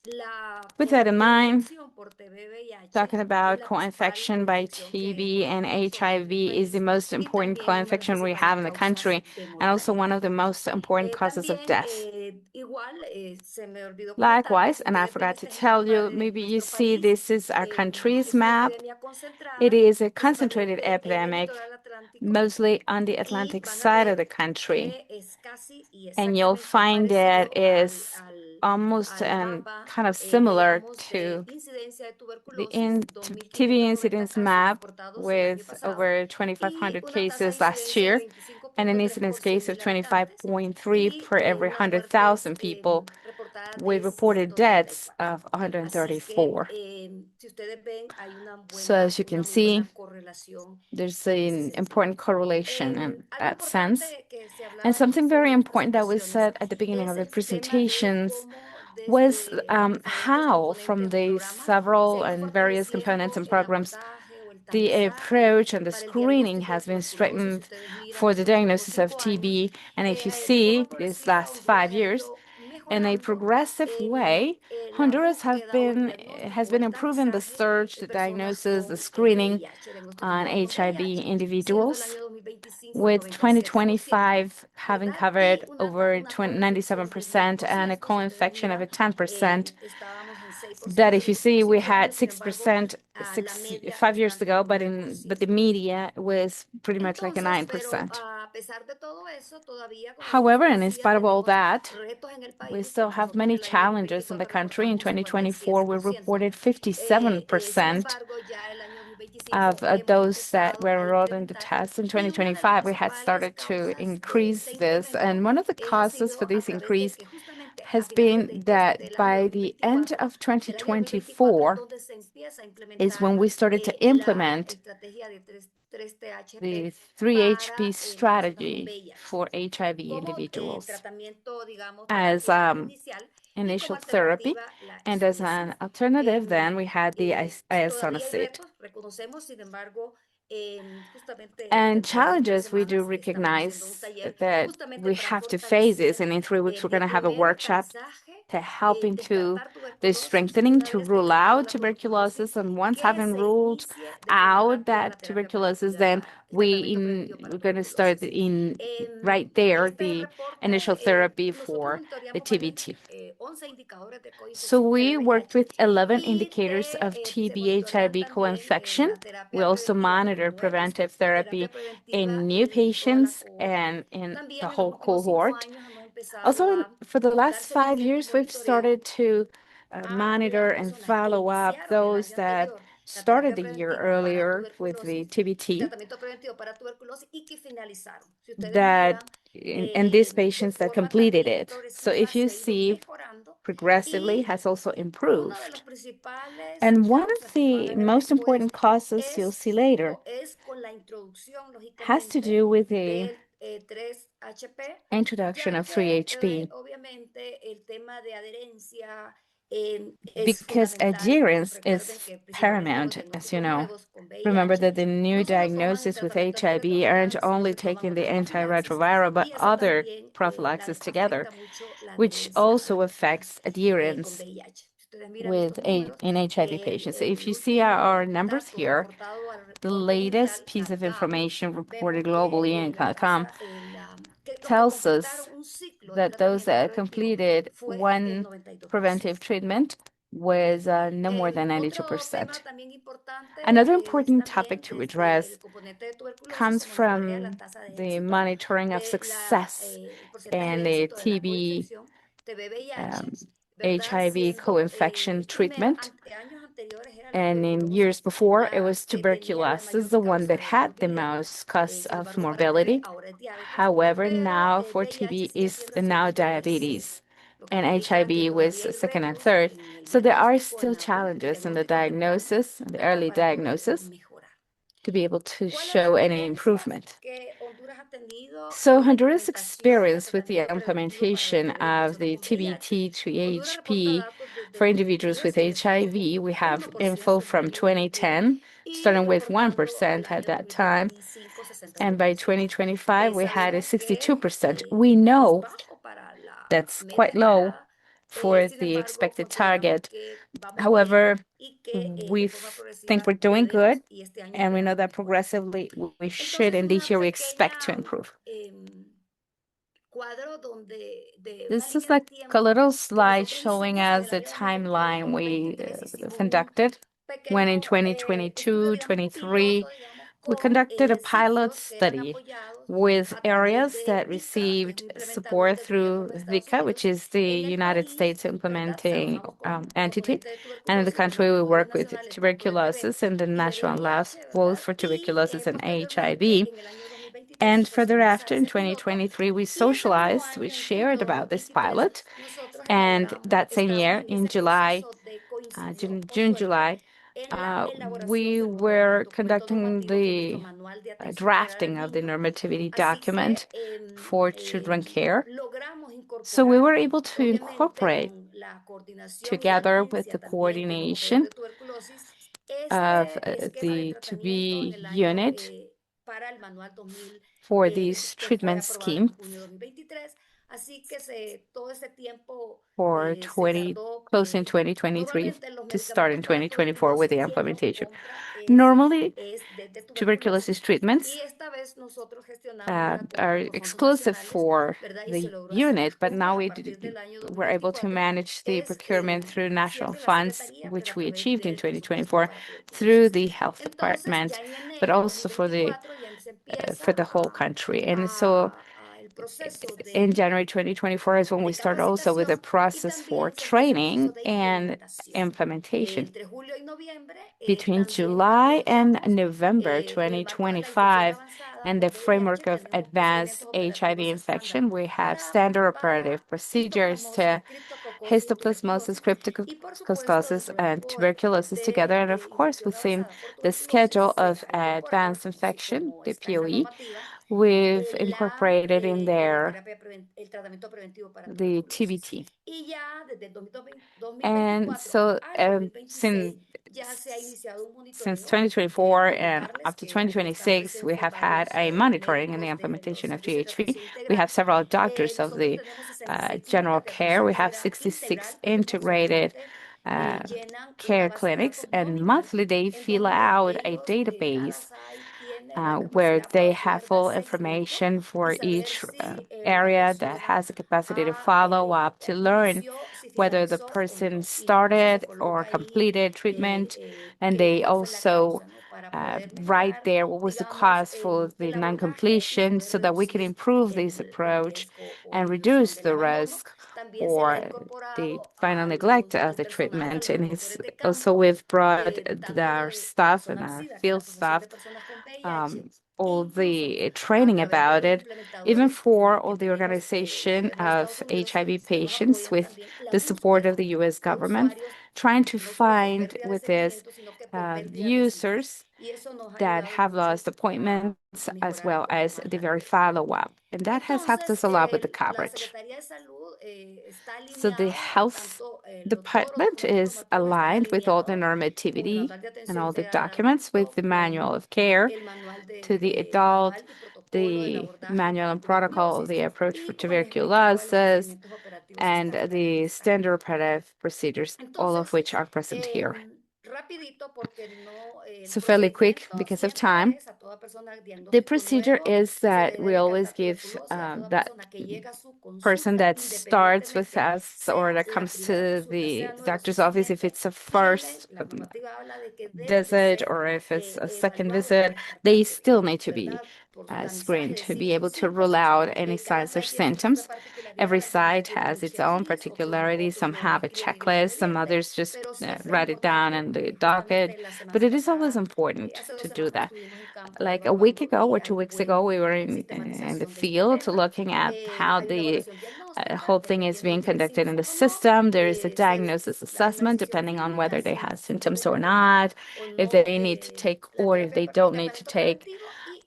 la With that in mind, coinfección por TB-VIH talking es about la principal co-infection by coinfección que TB and tenemos hoy en HIV el is the país most y important también una de las co-infection we principales have in the causas country, de and also one mortalidad. of the most important causes of También, death. igual, se me olvidó comentarles, Likewise, si and I ustedes ven forgot to este es el tell mapa you, de maybe you nuestro see país, this is our country's es una map. epidemia It concentrada, is a concentrated principalmente en el epidemic, litoral atlántico, mostly on the y Atlantic van a side of ver the country. que es casi y And you'll exactamente find that parecido is almost al and mapa, kind of similar digamos, de to incidencia de the tuberculosis, TB 2.590 incidence casos map reportados el año with pasado over y 2,500 una tasa de cases last incidencia de year and an 25.3 incidence por 100 case of mil habitantes 25.3 y per every unas muertes 100,000 people reportadas with de reported deaths 134. of Así es que, 134. si ustedes ven, hay So as you can muy see, buena correlación there's en ese an sentido. important correlation in Algo that sense. importante que se And hablaba al something inicio de very las important that was presentaciones said at the beginning es of the el tema de presentations cómo was desde diferentes how, from componentes del the programa se several ha ido and various components fortaleciendo and el programs, abordaje o el the tamizaje approach and the para el screening diagnóstico de has been tuberculosis. strengthened Ustedes miran for en the los últimos diagnosis of 5 años, TB. And if you de forma see these progresiva last Honduras 5 ha years, ido in a mejorando progressive en way, la Honduras búsqueda o el has diagnóstico o been el improving the tamizaje search, de the personas diagnosis, the con screening VIH, on diagnosticadas con HIV VIH, siendo el individuals. año 2021 with 2025 having covered over 97% and a co-infection of a 10%. That if you see, we had 6% 5 years ago, but the media was pretty much like a 9%. However, and in spite of all that, we still have many challenges in the country. In 2024, we reported 57% of those that were enrolled in the test. In 2025, we had started to increase this. And one of the causes for this increase has been that by the end of 2024 is when we started to implement the 3HP strategy for HIV individuals as initial therapy. And as an alternative, then we had the isoniazid. And challenges we do recognize that we have to face this. And in 3 weeks, we're going to have a workshop to help into the strengthening to rule out tuberculosis. And once having ruled out that tuberculosis, then we're going to start right there the initial therapy for the TBT. So we worked with 11 indicators of TB HIV co-infection. We also monitor preventive therapy in new patients and in the whole cohort. Also, for the last 5 years, we've started to monitor and follow up those that started the year earlier with the TBT, and these patients that completed it. So if you see, progressively has also improved. And one of the most important causes you'll see later has to do with the introduction of 3HP. Because adherence is paramount, as you know. Remember that the new diagnosis with HIV aren't only taking the antiretroviral, but other prophylaxis together, which also affects adherence in HIV patients. So if you see our numbers here, the latest piece of information reported globally in COM tells us that those that completed one preventive treatment was no more than 92%. Another important topic to address comes from the monitoring of success and the TB HIV co-infection treatment. And in years before, it was tuberculosis, the one that had the most cause of morbidity. However, now for TB is now diabetes, and HIV was second and third. So there are still challenges in the diagnosis, the early diagnosis, to be able to show any improvement. So Honduras' experience with the implementation of the TBT-3HP for individuals with HIV, we have info from 2010, starting with 1% at that time. And by 2025, we had a 62%. We know that's quite low for the expected target. However, we think we're doing good, and we know that progressively we should, and this year we expect to improve. This is like a little slide showing us the timeline we conducted when in 2022, 23, we conducted a pilot study with areas that received support through VICA, which is the United States implementing entity. And in the country, we work with tuberculosis and the national labs, both for tuberculosis and HIV. And further after, in 2023, we socialized, we shared about this pilot. And that same year, in July, June, July, we were conducting the drafting of the normativity document for children care. So we were able to incorporate, together with the coordination of the TB unit for this treatment scheme for close in 2023 to start in 2024 with the implementation. Normally, tuberculosis treatments are exclusive for the unit, but now we're able to manage the procurement through national funds, which we achieved in 2024 through the health department, but also for the whole country. And so in January 2024 is when we start also with a process for training and implementation. Between July and November 2025, and the framework of advanced HIV infection, we have standard operative procedures to histoplasmosis, cryptococcosis, and tuberculosis together. And of course, within the schedule of advanced infection, the POE, we've incorporated in there the TBT. And so since 2024 and up to 2026, we have had a monitoring in the implementation of GHB. We have several doctors of the general care. We have 66 integrated care clinics, and monthly they fill out a database where they have full information for each area that has the capacity to follow up to learn whether the person started or completed treatment. And they also write there what was the cause for the non-completion so that we can improve this approach and reduce the risk or the final neglect of the treatment. And it's also we've brought our staff and our field staff all the training about it, even for all the organization of HIV patients with the support of the US government, trying to find with this users that have lost appointments as well as the very follow-up. And that has helped us a lot with the coverage. So the health department is aligned with all the normativity and all the documents with the manual of care to the adult, the manual and protocol of the approach for tuberculosis, and the standard operative procedures, all of which are present here. So fairly quick because of time. The procedure is that we always give that person that starts with us or that comes to the doctor's office, if it's a first visit or if it's a second visit, they still need to be screened to be able to rule out any signs or symptoms. Every site has its own particularities. Some have a checklist, some others just write it down in the docket. But it is always important to do that. Like a week ago or 2 weeks ago, we were in the field looking at how the whole thing is being conducted in the system. There is a diagnosis assessment depending on whether they have symptoms or not, if they need to take or if they don't need to take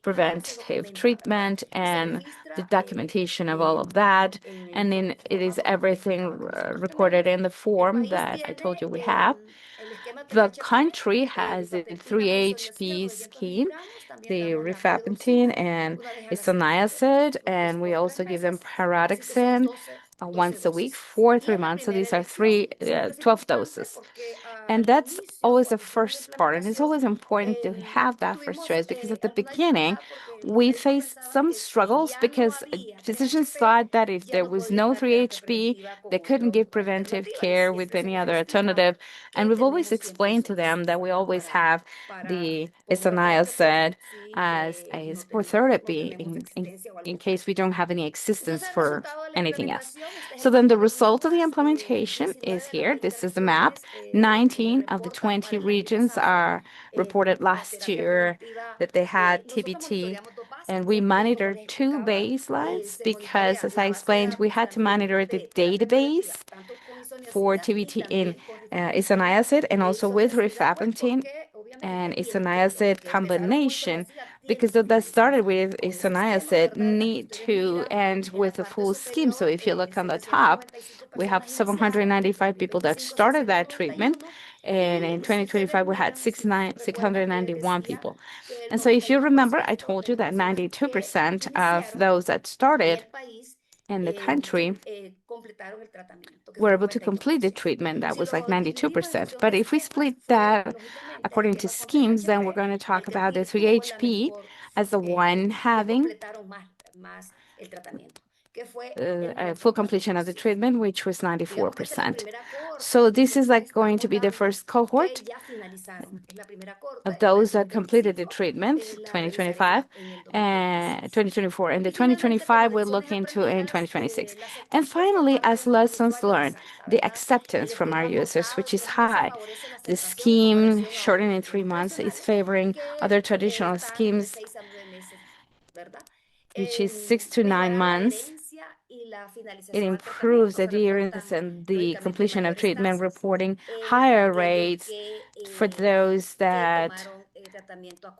preventive treatment, and the documentation of all of that. And then it is everything recorded in the form that I told you we have. The country has the 3HP scheme, the rifampicin and isoniazid, and we also give them pyridoxine once a week for 3 months. So these are 12 doses. And that's always the first part. And it's always important to have that first choice because at the beginning, we faced some struggles because physicians thought that if there was no 3HP, they couldn't give preventive care with any other alternative. And we've always explained to them that we always have the isoniazid as a support therapy in case we don't have any existence for anything else. So then the result of the implementation is here. This is the map. 19 of the 20 regions are reported last year that they had TBT. And we monitored 2 baselines because, as I explained, we had to monitor the database for TBT in isoniazid and also with rifampicin and isoniazid combination, because that started with isoniazid need to end with a full scheme. So if you look on the top, we have 795 people that started that treatment, and in 2025 we had 691 people. And so if you remember, I told you that 92% of those that started in the country were able to complete the treatment. That was like 92%. But if we split that according to schemes, then we're going to talk about the 3HP as the one having a full completion of the treatment, which was 94%. So this is like going to be the first cohort of those that completed the treatment, 2025 and 2024. And the 2025 we'll look into in 2026. And finally, as lessons learned, the acceptance from our users, which is high. The scheme shortened in 3 months is favoring other traditional schemes, which is 6 to 9 months. It improves adherence and the completion of treatment, reporting higher rates for those that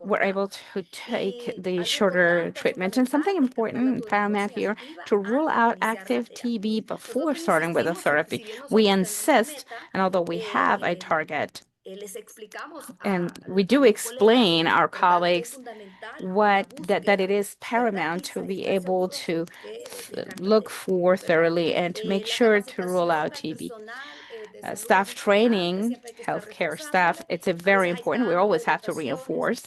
were able to take the shorter treatment. And something important, paramount here, to rule out active TB before starting with a therapy. We insist, and although we have a target, and we do explain our colleagues that it is paramount to be able to look for thoroughly and to make sure to rule out TB. Staff training, healthcare staff, it's a very important. We always have to reinforce.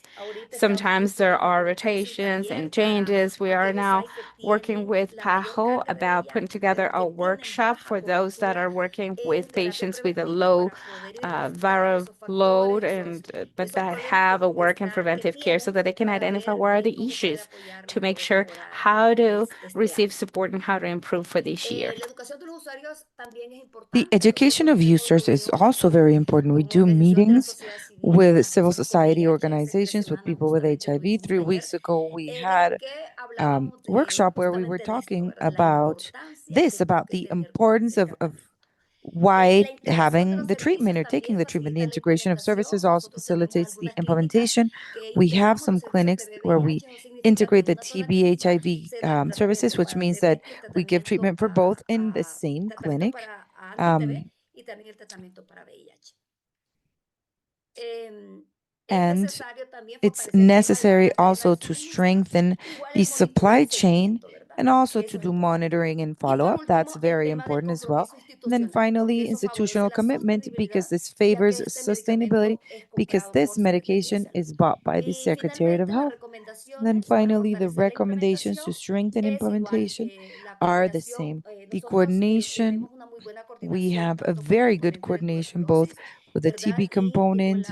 Sometimes there are rotations and changes. We are now working with PAHO about putting together a workshop for those that are working with patients with a low viral load but that have a work in preventive care so that they can identify what are the issues to make sure how to receive support and how to improve for this year. The education of users is also very important. We do meetings with civil society organizations, with people with HIV. 3 weeks ago, we had workshop where we were talking about about the importance of why having the treatment or taking the treatment. The integration of services also facilitates the implementation. We have some clinics where we integrate the TB HIV services, which means that we give treatment for both in the same clinic. And it's necessary also to strengthen the supply chain and also to do monitoring and follow-up. That's very important as well. And then finally, institutional commitment, because this favors sustainability, because this medication is bought by the Secretariat of Health. And then finally, the recommendations to strengthen implementation are the same. The coordination, we have a very good coordination both with the TB component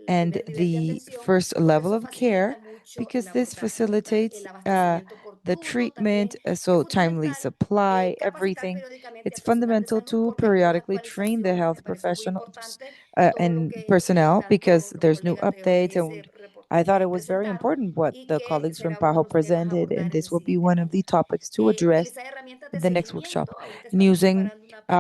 and the first level of care, because this facilitates the treatment, so timely supply, everything. It's fundamental to periodically train the health professionals and personnel because there's new updates. And I thought it was very important what the colleagues from PAHO presented, and this will be one of the topics to address in the next workshop. And using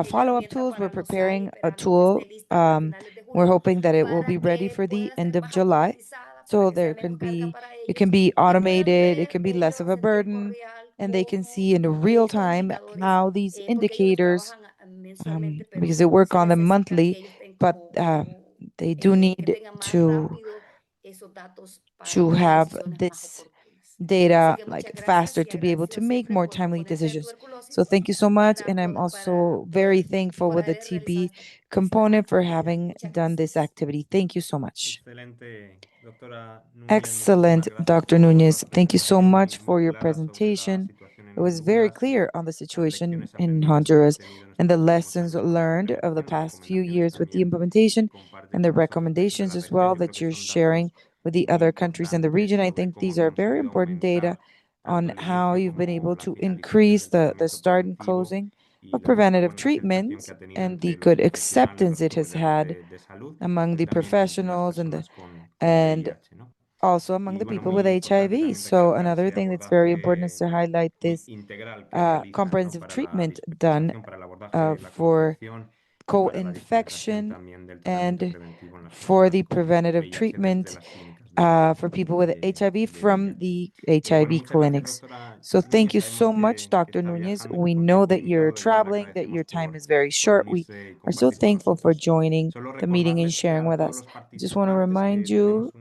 follow-up tools, we're preparing a tool. We're hoping that it will be ready for the end of July. So it can be automated, it can be less of a burden, and they can see in real time how these indicators, because they work on them monthly, but they do need to have this data like faster to be able to make more timely decisions. So thank you so much. And I'm also very thankful with the TB component for having done this activity. Thank you so much. Excellent, Dr. Nunez. Thank you so much for your presentation. It was very clear on the situation in Honduras and the lessons learned of the past few years with the implementation and the recommendations as well that you're sharing with the other countries in the region. I think these are very important data on how you've been able to increase the start and closing of preventative treatment and the good acceptance it has had among the professionals and also among the people with HIV. So another thing that's very important is to highlight this comprehensive treatment done for co-infection and for the preventative treatment for people with HIV from the HIV clinics. So thank you so much, Dr. Nunez. We know that you're traveling, that your time is very short. We are so thankful for joining the meeting and sharing with us. I just want to remind you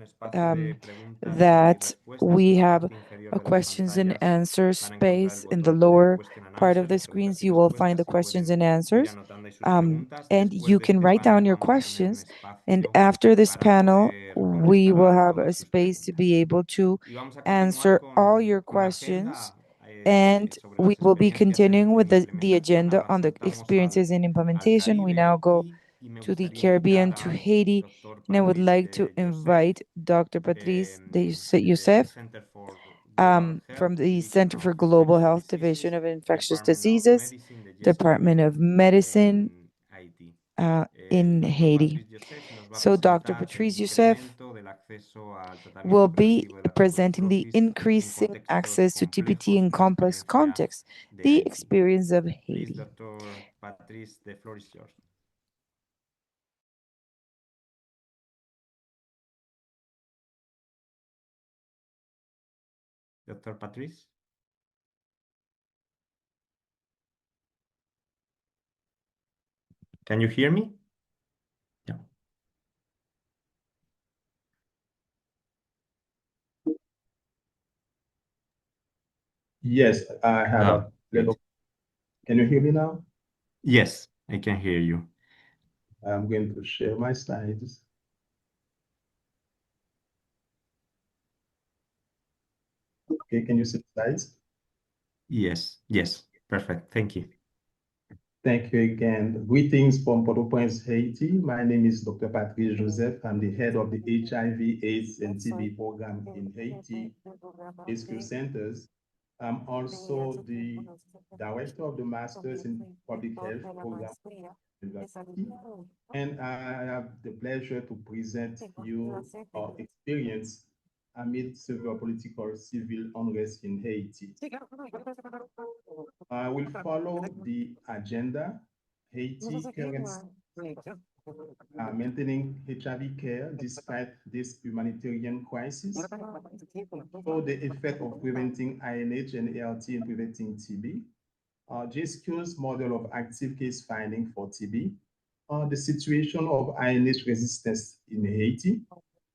that we have a questions and answers space in the lower part of the screens. You will find the questions and answers. And you can write down your questions. And after this panel, we will have a space to be able to answer all your questions. And we will be continuing with the agenda on the experiences in implementation. We now go to the Caribbean, to Haiti, and I would like to invite Dr. Patrice de Youssef from the Center for Global Health Division of Infectious Diseases, Department of Medicine in Haiti. So Dr. Patrice Youssef will be presenting the increasing access to TPT in complex contexts, the experience of Haiti. Dr. Patrice, the floor is yours. Dr. Patrice? Can you hear me? Yeah. Yes, I have a little. Can you hear me now? Yes, I can hear you. I'm going to share my slides. Okay, can you see the slides? Yes, perfect. Thank you. Thank you again. Greetings from Port-au-Prince, Haiti. My name is Dr. Patrice Joseph. I'm the head of the HIV, AIDS, and TB program in Haiti, HQ Centers. I'm also the director of the Masters in Public Health program University, and I have the pleasure to present you our experience amid severe political civil unrest in Haiti. I will follow the agenda. Haiti current maintaining HIV care despite this humanitarian crisis. So the effect of preventing INH and ART in preventing TB. JSQ's model of active case finding for TB, the situation of INH resistance in Haiti,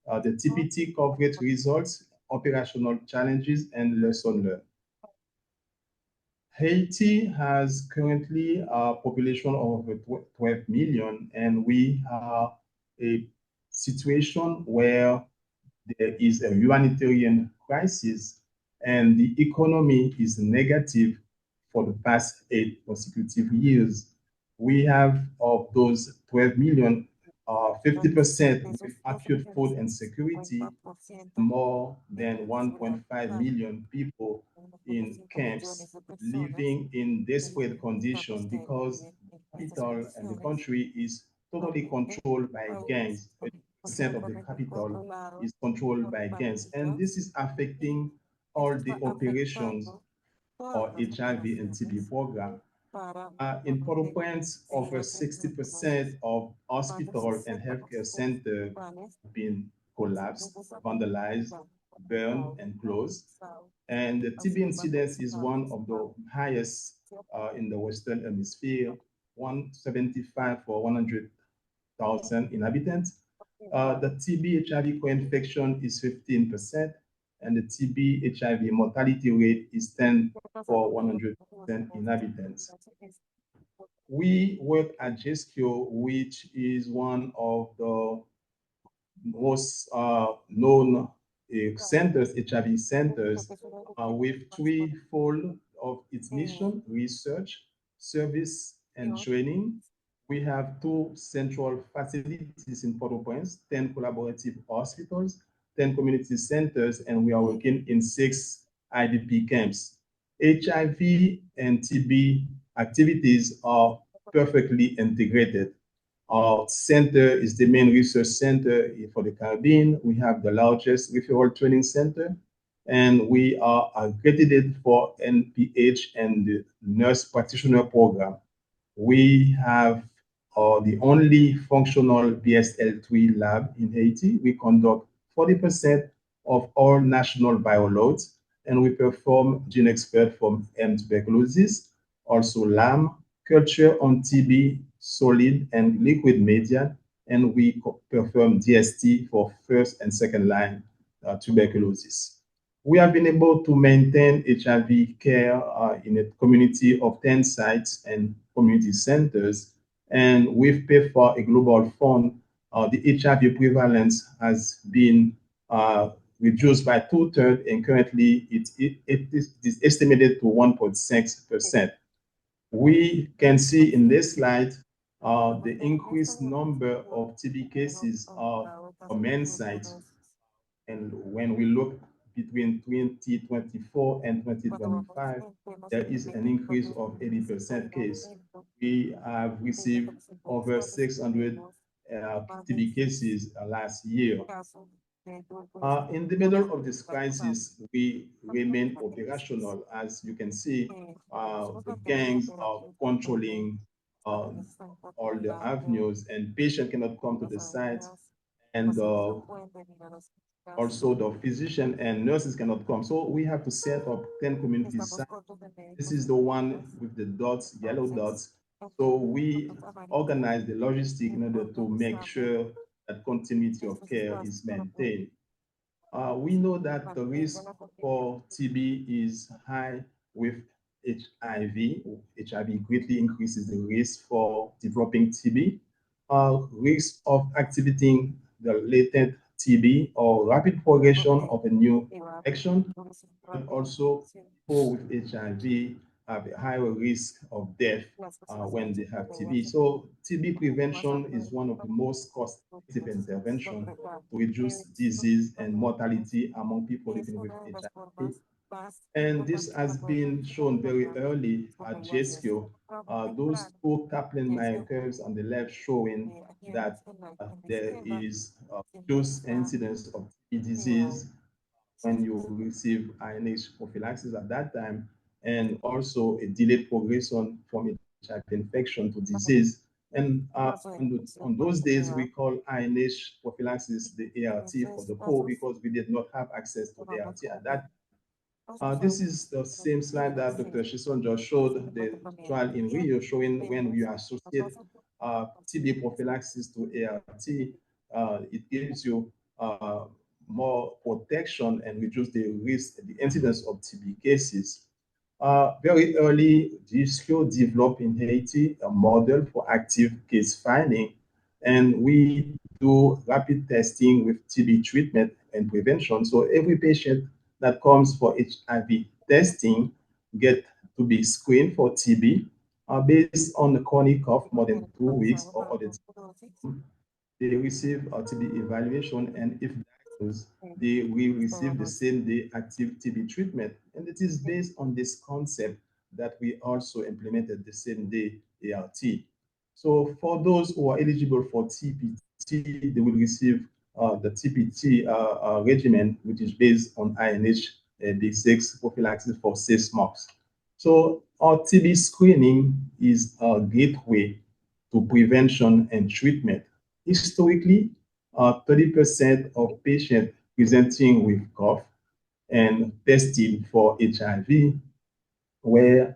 the TPT coverage results, operational challenges, and lesson learned. Haiti has currently a population of 12 million, and we are a situation where there is a humanitarian crisis and the economy is negative for the past 8 consecutive years. We have of those 12 million, 50% with acute food insecurity, more than 1.5 million people in camps living in desperate conditions because the capital and the country is totally controlled by gangs. 80% of the capital is controlled by gangs. And this is affecting all the operations or HIV and TB program. In Port-au-Prince, over 60% of hospital and healthcare centers have been collapsed, vandalized, burned, and closed. And the TB incidence is one of the highest in the Western Hemisphere, 175 for 100,000 inhabitants. The TB HIV co-infection is 15%, and the TB HIV mortality rate is 10 for 100,000 inhabitants. We work at JSQ, which is one of the most known centers, HIV centers, with threefold of its mission: research, service, and training. We have 2 central facilities in Port-au-Prince, 10 collaborative hospitals, 10 community centers, and we are working in 6 IDP camps. HIV and TB activities are perfectly integrated. Our center is the main research center for the Caribbean. We have the largest referral training center, and we are accredited for NPH and the nurse practitioner program. We have the only functional BSL-3 lab in Haiti. We conduct 40% of all national bioloads, and we perform gene expert from M. tuberculosis, also LAM, culture on TB, solid and liquid media, and we perform DST for first and second line tuberculosis. We have been able to maintain HIV care in a community of 10 sites and community centers. And we've paid for a global fund. The HIV prevalence has been reduced by 2/3, and currently it is estimated to 1.6%. We can see in this slide the increased number of TB cases on men's side. And when we look between 2024 and 2025, there is an increase of 80% case. We have received over 600 TB cases last year. In the middle of this crisis, we remain operational. As you can see, the gangs are controlling all the avenues, and patients cannot come to the site, and also the physician and nurses cannot come. So we have to set up 10 community sites. This is the one with the dots, yellow dots. So we organize the logistic in order to make sure that continuity of care is maintained. We know that the risk for TB is high with HIV. HIV greatly increases the risk for developing TB. Risk of activating the latent TB or rapid progression of a new infection, and also people with HIV have a higher risk of death when they have TB. So TB prevention is one of the most cost-effective interventions to reduce disease and mortality among people living with HIV. And this has been shown very early at GSQ. Those two Kaplan-Meier curves on the left showing that there is reduced incidence of TB disease when you receive INH prophylaxis at that time, and also a delayed progression from HIV infection to disease. And on those days, we call INH prophylaxis the ART for the poor because we did not have access to ART at that. This is the same slide that Dr. Shison just showed, the trial in Rio showing when you associate TB prophylaxis to ART, it gives you more protection and reduce the risk, the incidence of TB cases. Very early, GSQ developed in Haiti a model for active case finding, and we do rapid testing with TB treatment and prevention. So every patient that comes for HIV testing get to be screened for TB based on the chronic cough more than 2 weeks or other. They receive a TB evaluation, and if diagnosed, they will receive the same day active TB treatment. And it is based on this concept that we also implemented the same day ART. So for those who are eligible for TPT, they will receive the TPT regimen, which is based on INH B6 prophylaxis for 6 months. So our TB screening is a gateway to prevention and treatment. Historically, 30% of patients presenting with cough and testing for HIV were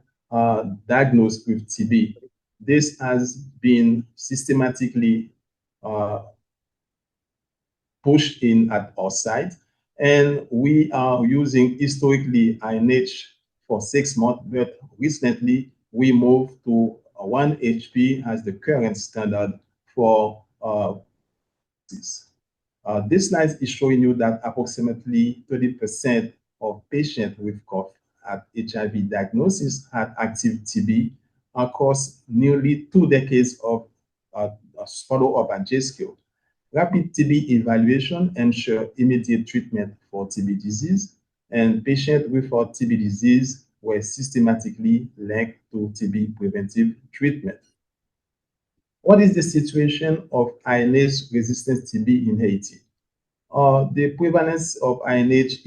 diagnosed with TB. This has been systematically pushed in at our site, and we are using historically INH for 6 months, but recently we moved to 1 HP as the current standard for this slide is showing you that approximately 30% of patients with cough at HIV diagnosis had active TB across nearly 2 decades of follow-up at JSQ. Rapid TB evaluation ensure immediate treatment for TB disease, and patients without TB disease were systematically linked to TB preventive treatment. What is the situation of INH resistant TB in Haiti? The prevalence of INH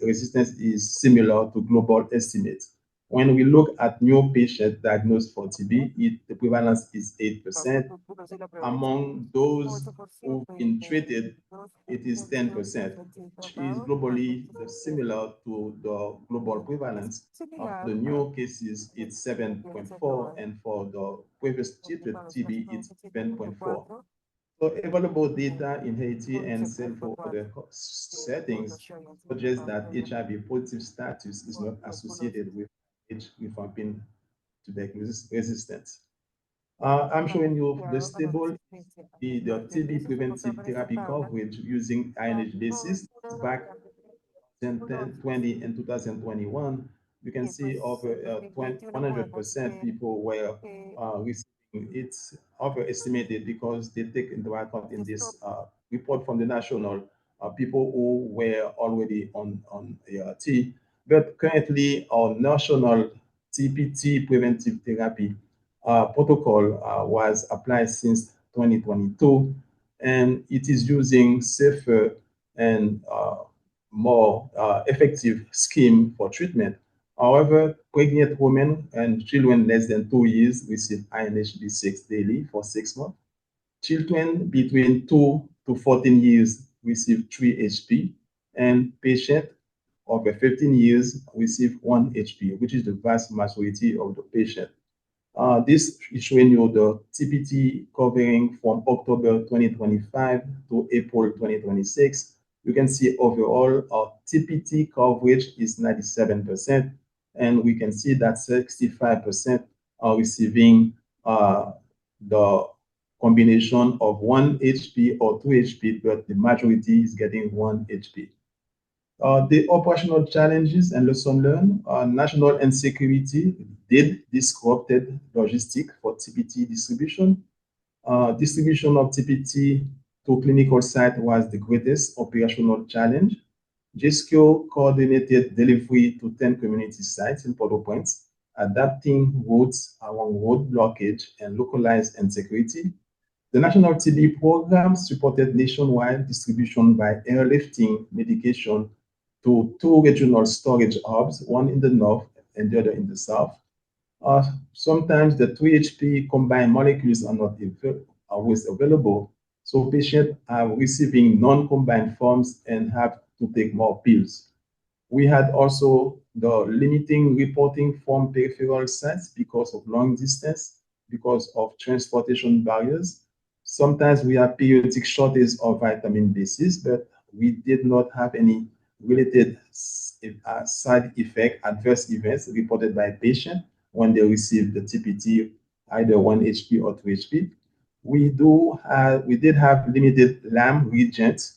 resistance is similar to global estimates. When we look at new patients diagnosed for TB, the prevalence is 8%. Among those who've been treated, it is 10%, which is globally similar to the global prevalence. Of the new cases, it's 7.4, and for the previous treated TB, it's 7.4. So available data in Haiti and cell for the settings suggests that HIV positive status is not associated with rifampin tuberculosis resistance. I'm showing you the stable the TB preventive therapy coverage using INH basis back 2020 and 2021. You can see over 100% people were receiving it's overestimated because they take into account in this report from the national people who were already on ART. But currently, our national TPT preventive therapy protocol was applied since 2022, and it is using safer and more effective scheme for treatment. However, pregnant women and children less than 2 years receive INHB6 daily for 6 months. Children between 2 to 14 years receive 3 HP, and patients over 15 years receive 1 HP, which is the vast majority of the patients. This is showing you the TPT covering from October 2025 to April 2026. You can see overall our TPT coverage is 97%, and we can see that 65% are receiving the combination of 1 HP or 2 HP, but the majority is getting 1 HP. The operational challenges and lesson learned, national insecurity did disrupted logistic for TPT distribution. Distribution of TPT to clinical site was the greatest operational challenge. GESCO coordinated delivery to 10 community sites in Port-au-Prince, adapting routes around road blockage and localized insecurity. The National TB Program supported nationwide distribution by airlifting medication to 2 regional storage hubs, one in the north and the other in the south. Sometimes the 3-HP combined molecules are not always available, so patients are receiving non-combined forms and have to take more pills. We had also the limiting reporting from peripheral sites because of long distance, because of transportation barriers. Sometimes we have periodic shortage of vitamin B6, but we did not have any related side effect, adverse events reported by patients when they receive the TPT, either 1 HP or 2 HP. We did have limited LAM reagents.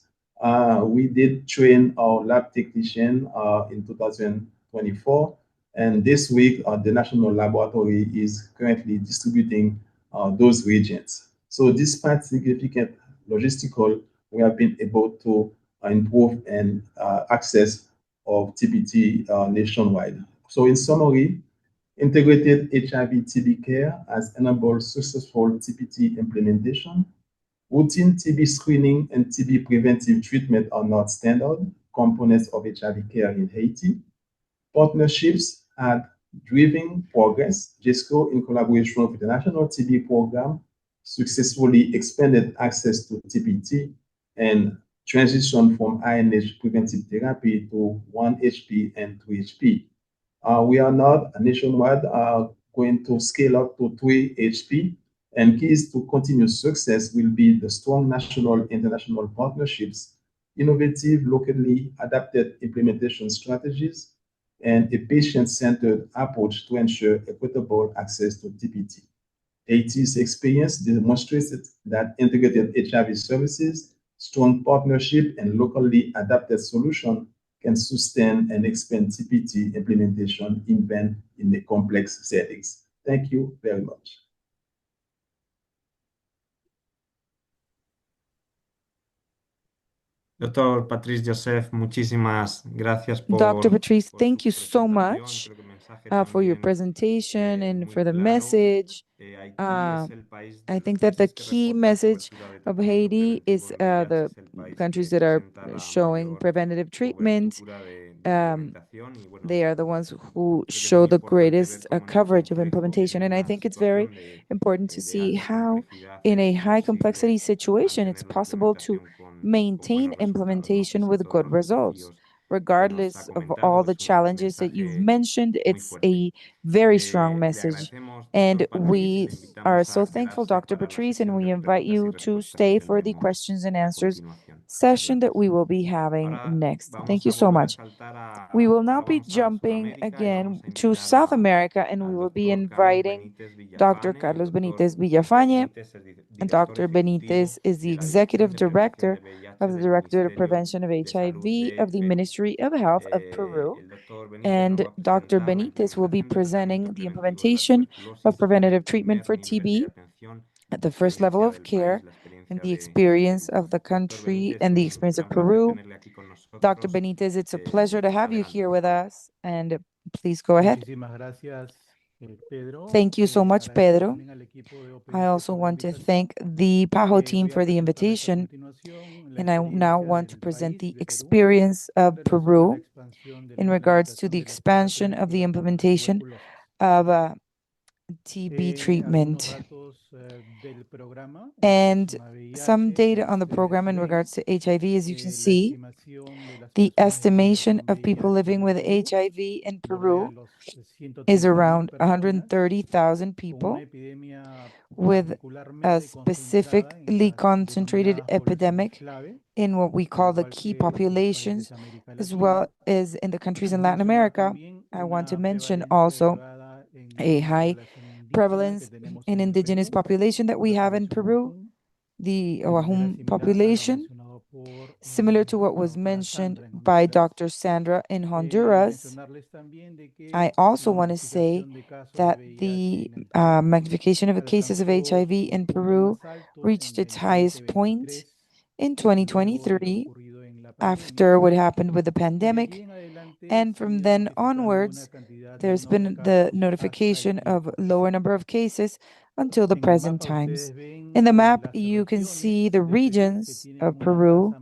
We did train our lab technician in 2024, and this week the National Laboratory is currently distributing those reagents. So despite significant logistical, we have been able to improve and access of TPT nationwide. So in summary, integrated HIV TB care has enabled successful TPT implementation. Routine TB screening and TB preventive treatment are not standard components of HIV care in Haiti. Partnerships had driven progress. GESCO, in collaboration with the National TB Program, successfully expanded access to TPT and transition from INH preventive therapy to 1 HP and 2 HP. We are not nationwide going to scale up to 3 HP, and keys to continuous success will be the strong national international partnerships, innovative locally adapted implementation strategies, and a patient-centered approach to ensure equitable access to TPT. Haiti's experience demonstrates that integrated HIV services, strong partnership, and locally adapted solution can sustain and expand TPT implementation even in the complex settings. Thank you very much. Doctor Patrice Joseph, muchísimas gracias Dr. Patrice, por thank su you so presentación. much Creo que el mensaje for your también presentation and muy for the claro. message. Haití es Uh, el país de I los think that the países que key reportan message cobertura de of tratamiento Haiti is preventivo en VIH, the es el país countries que that are presenta la showing mayor preventative treatment. cobertura de Um, implementación y bueno, they are the ones who creo que es show muy the importante ver greatest cómo en un coverage of complejo, implementation. en And I una think it's very situación important to de see alta how, complejidad, in a es high complexity posible situation, it's mantener una possible to implementación con maintain buenos resultados, ¿no? implementation Pese a with todos good los results. desafíos regardless of all the challenges that you've mentioned. It's a very strong message. And we are so thankful, Dr. Patrice, and we invite you to stay for the questions and answers session that we will be having next. Thank you so much. We will now be jumping again to South America, and we will be inviting Dr. Carlos Benitez Villafañe. And Dr. Benitez is the executive director of the Directorate of Prevention of HIV of the Ministry of Health of Peru. And Dr. Benitez will be presenting the implementation of preventative treatment for TB at the first level of care and the experience of the country and the experience of Peru. Dr. Benitez, it's a pleasure to have you here with us, and please go ahead. Thank you so much, Pedro. I also want to thank the PAHO team for the invitation, and I now want to present the experience of Peru in regards to the expansion of the implementation of TB treatment and some data on the program in regards to HIV. As you can see, the estimation of people living with HIV in Peru is around 130,000 people, with a specifically concentrated epidemic in what we call the key populations, as well as in the countries in Latin America. I want to mention also a high prevalence in indigenous population that we have in Peru, the Oahu population, similar to what was mentioned by Dr. Sandra in Honduras. I also want to say that the magnification of the cases of HIV in Peru reached its highest point in 2023 after what happened with the pandemic. And from then onwards, there's been the notification of lower number of cases until the present times. In the map, you can see the regions of Peru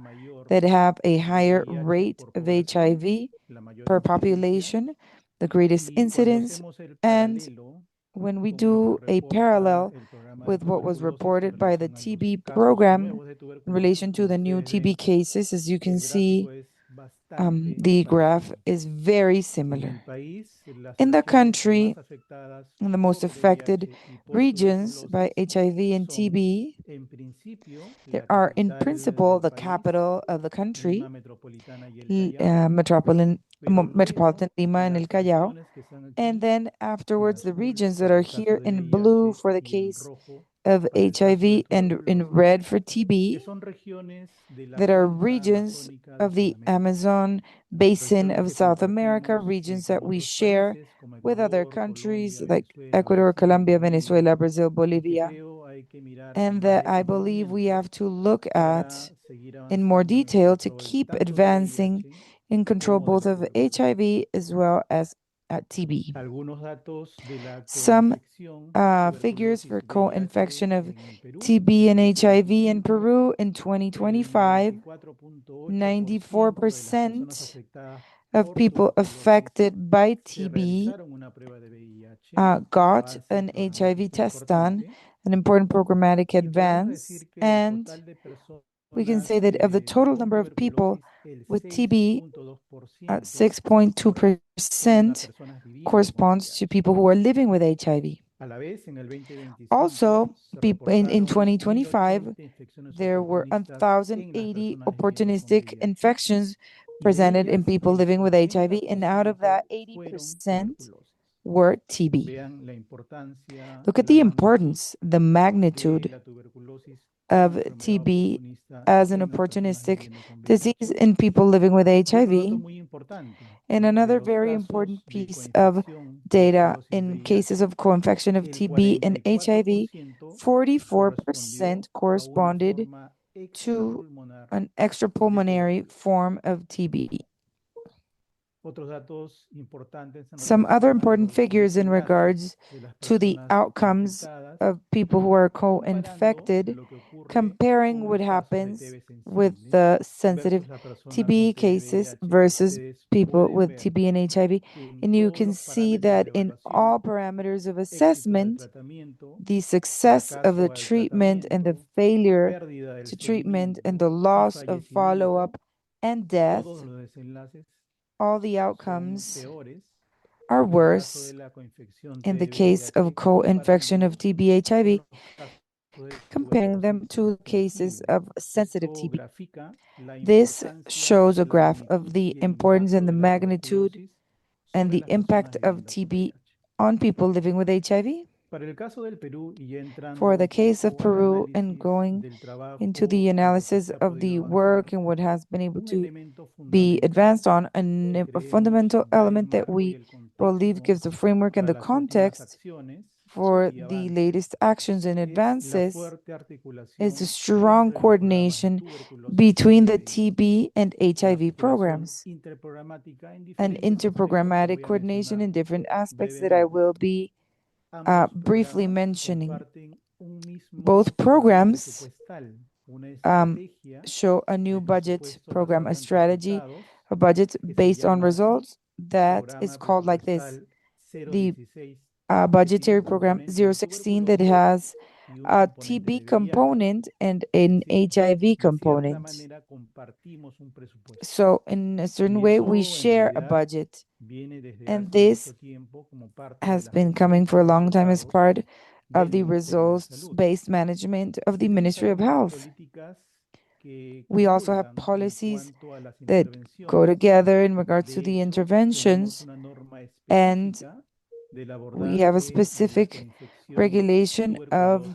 that have a higher rate of HIV per population, the greatest incidence, and when we do a parallel with what was reported by the TB program in relation to the new TB cases, as you can see, the graph is very similar. In the country, in the most affected regions by HIV and TB, there are in principle the capital of the country, Metropolitan Lima and El Callao, and then afterwards the regions that are here in blue for the case of HIV and in red for TB, that are regions of the Amazon basin of South America, regions that we share with other countries like Ecuador, Colombia, Venezuela, Brazil, Bolivia, and that I believe we have to look at in more detail to keep advancing in control both of HIV as well as TB. Some figures for co-infection of TB and HIV in Peru in 2025, 94% of people affected by TB got an HIV test done, an important programmatic advance, and we can say that of the total number of people with TB, 6.2% corresponds to people who are living with HIV. Also, in 2025, there were 1,080 opportunistic infections presented in people living with HIV, and out of that, 80% were TB. Look at the importance, the magnitude of TB as an opportunistic disease in people living with HIV. And another very important piece of data in cases of co-infection of TB and HIV, 44% corresponded to an extrapulmonary form of TB. Some other important figures in regards to the outcomes of people who are co-infected, comparing what happens with the sensitive TB cases versus people with TB and HIV. And you can see that in all parameters of assessment, the success of the treatment and the failure to treatment and the loss of follow-up and death, all the outcomes are worse in the case of co-infection of TB HIV, comparing them to cases of sensitive TB. This shows a graph of the importance and the magnitude and the impact of TB on people living with HIV. For the case of Peru, and going into the analysis of the work and what has been able to be advanced on, a fundamental element that we believe gives the framework and the context for the latest actions and advances is a strong coordination between the TB and HIV programs, an interprogrammatic coordination in different aspects that I will be briefly mentioning. Both programs show a new budget program, a strategy, a budget based on results that is called like this. The budgetary program 016 that has a TB component and an HIV component. So in a certain way, we share a budget. And this has been coming for a long time as part of the results-based management of the Ministry of Health. We also have policies that go together in regards to the interventions, and we have a specific regulation of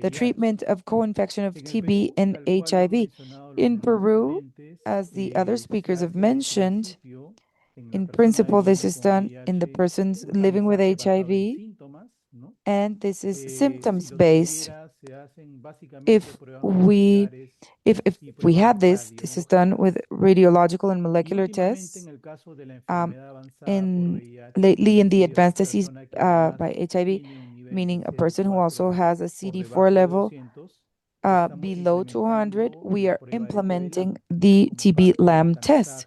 the treatment of co-infection of TB and HIV. In Peru, as the other speakers have mentioned, in principle, this is done in the persons living with HIV, and this is symptoms-based. If we have this is done with radiological and molecular tests. Lately in the advanced disease by HIV, meaning a person who also has a CD4 level below 200, we are implementing the TB LAM test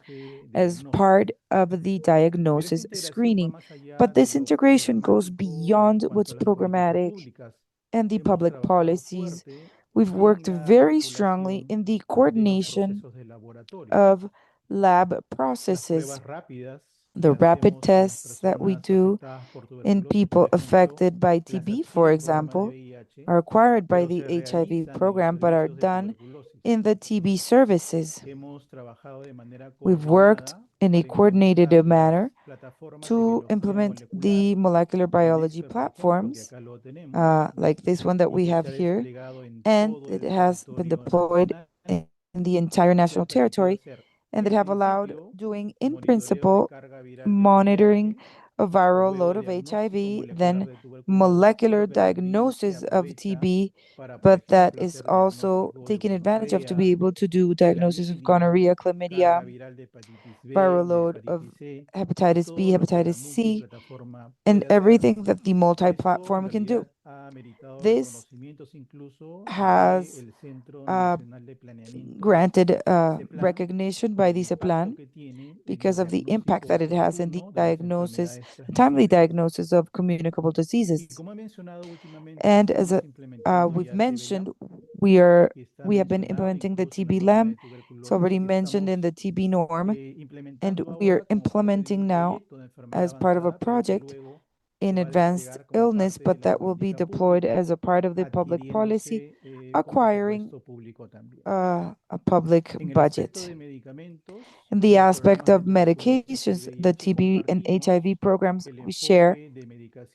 as part of the diagnosis screening. But this integration goes beyond what's programmatic and the public policies. We've worked very strongly in the coordination of lab processes. The rapid tests that we do in people affected by TB, for example, are acquired by the HIV program, but are done in the TB services. We've worked in a coordinated manner to implement the molecular biology platforms, like this one that we have here, and it has been deployed in the entire national territory, and that have allowed doing, in principle, monitoring a viral load of HIV, then molecular diagnosis of TB, but that is also taken advantage of to be able to do diagnosis of gonorrhea, chlamydia, viral load of hepatitis B, hepatitis C, and everything that the multi-platform can do. This has granted recognition by the CEPLAN because of the impact that it has in the diagnosis, the timely diagnosis of communicable diseases. And as we've mentioned, we have been implementing the TB LAM. It's already mentioned in the TB norm, and we are implementing now as part of a project in advanced illness, but that will be deployed as a part of the public policy, acquiring a public budget. In the aspect of medications, the TB and HIV programs, we share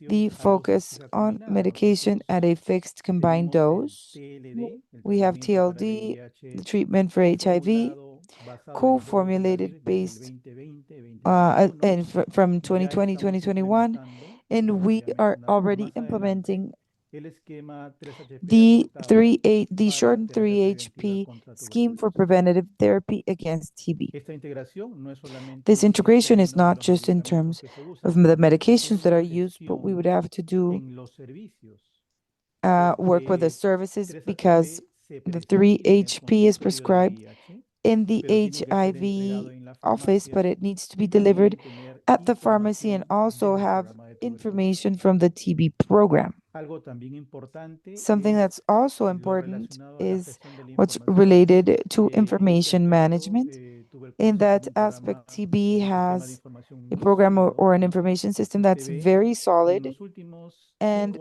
the focus on medication at a fixed combined dose. We have TLD, the treatment for HIV, co-formulated based from 2020, 2021, and we are already implementing the shortened 3HP scheme for preventative therapy against TB. This integration is not just in terms of the medications that are used, but we would have to do work with the services, because the 3HP is prescribed in the HIV office, but it needs to be delivered at the pharmacy and also have information from the TB program. Something that's also important is what's related to information management. In that aspect, TB has a program or an information system that's very solid. And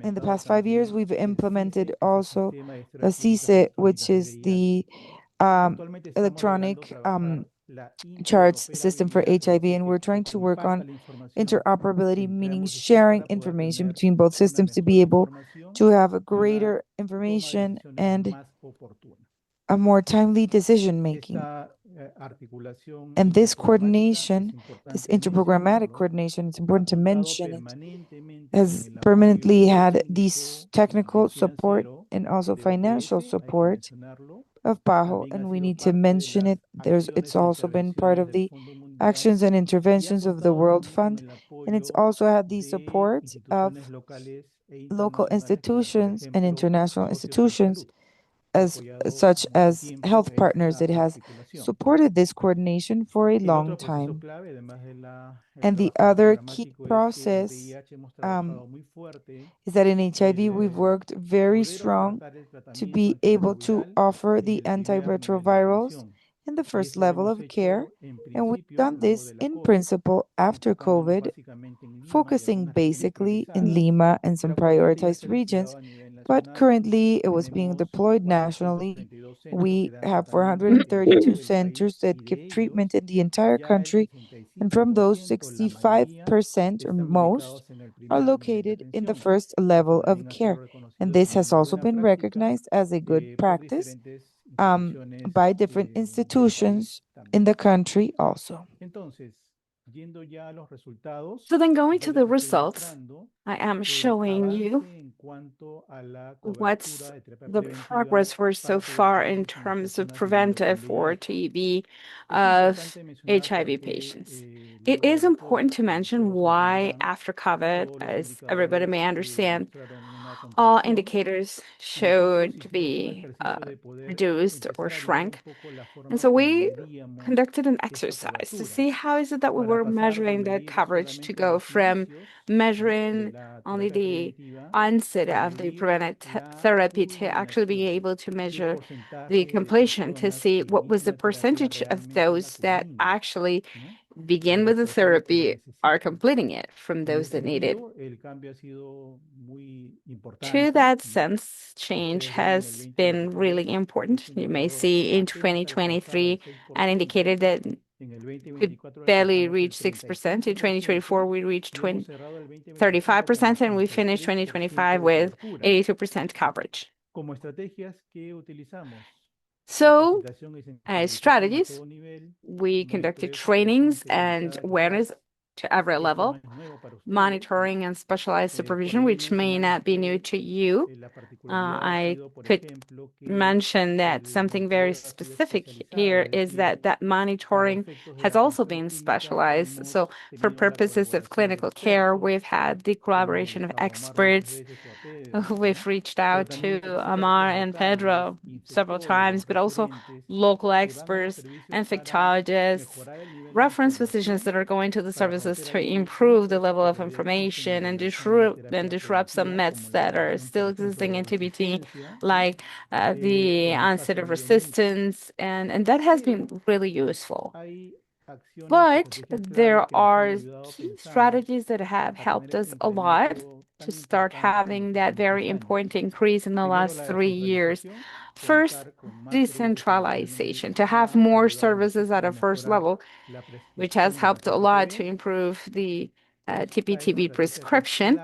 in the past 5 years, we've implemented also a CISE, which is the electronic charts system for HIV, and we're trying to work on interoperability, meaning sharing information between both systems to be able to have a greater information and a more timely decision making. And this coordination, this interprogrammatic coordination, it's important to mention it, has permanently had these technical support and also financial support of PAHO, and we need to mention it. It's also been part of the actions and interventions of the World Fund, and it's also had the support of local institutions and international institutions as such as health partners. It has supported this coordination for a long time. And the other key process is that in HIV, we've worked very strong to be able to offer the antiretrovirals in the first level of care. And we've done this in principle after COVID, focusing basically in Lima and some prioritized regions. But currently, it was being deployed nationally. We have 432 centers that give treatment in the entire country, and from those, 65% or most are located in the first level of care. And this has also been recognized as a good practice by different institutions in the country also. So then going to the results, I am showing you what's the progress we're so far in terms of preventive or TB of HIV patients. It is important to mention why after COVID, as everybody may understand, all indicators showed to be reduced or shrank. And so we conducted an exercise to see how is it that we were measuring that coverage to go from measuring only the onset of the preventive therapy to actually being able to measure the completion to see what was the percentage of those that actually begin with the therapy are completing it from those that need it. To that sense, change has been really important. You may see in 2023 an indicator that could barely reach 6%. In 2024, we reached 35%, and we finished 2025 with 82% coverage. So, as strategies, we conducted trainings and awareness to every level, monitoring and specialized supervision, which may not be new to you. I could mention that something very specific here is that monitoring has also been specialized. So for purposes of clinical care, we've had the collaboration of experts. We've reached out to Amar and Pedro several times, but also local experts, infectologists, reference physicians that are going to the services to improve the level of information and disrupt some myths that are still existing in TBT, like the onset of resistance, and that has been really useful. But there are key strategies that have helped us a lot to start having that very important increase in the last 3 years. First, decentralization, to have more services at a first level, which has helped a lot to improve the TB prescription.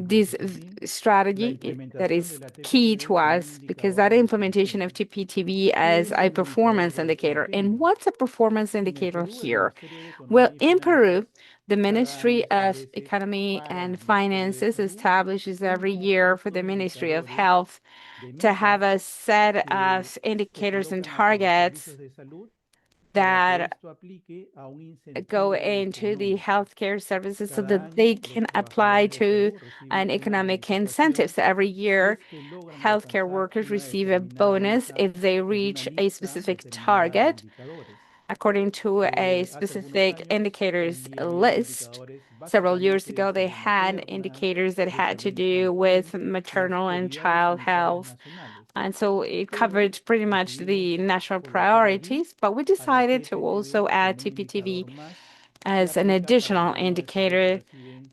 This strategy that is key to us because that implementation of TPTB as a performance indicator. And what's a performance indicator here? Well, in Peru, the Ministry of Economy and Finances establishes every year for the Ministry of Health to have a set of indicators and targets that go into the healthcare services so that they can apply to an economic incentive. So every year, healthcare workers receive a bonus if they reach a specific target according to a specific indicators list. Several years ago, they had indicators that had to do with maternal and child health, And so it covered pretty much the national priorities, but we decided to also add TPTV as an additional indicator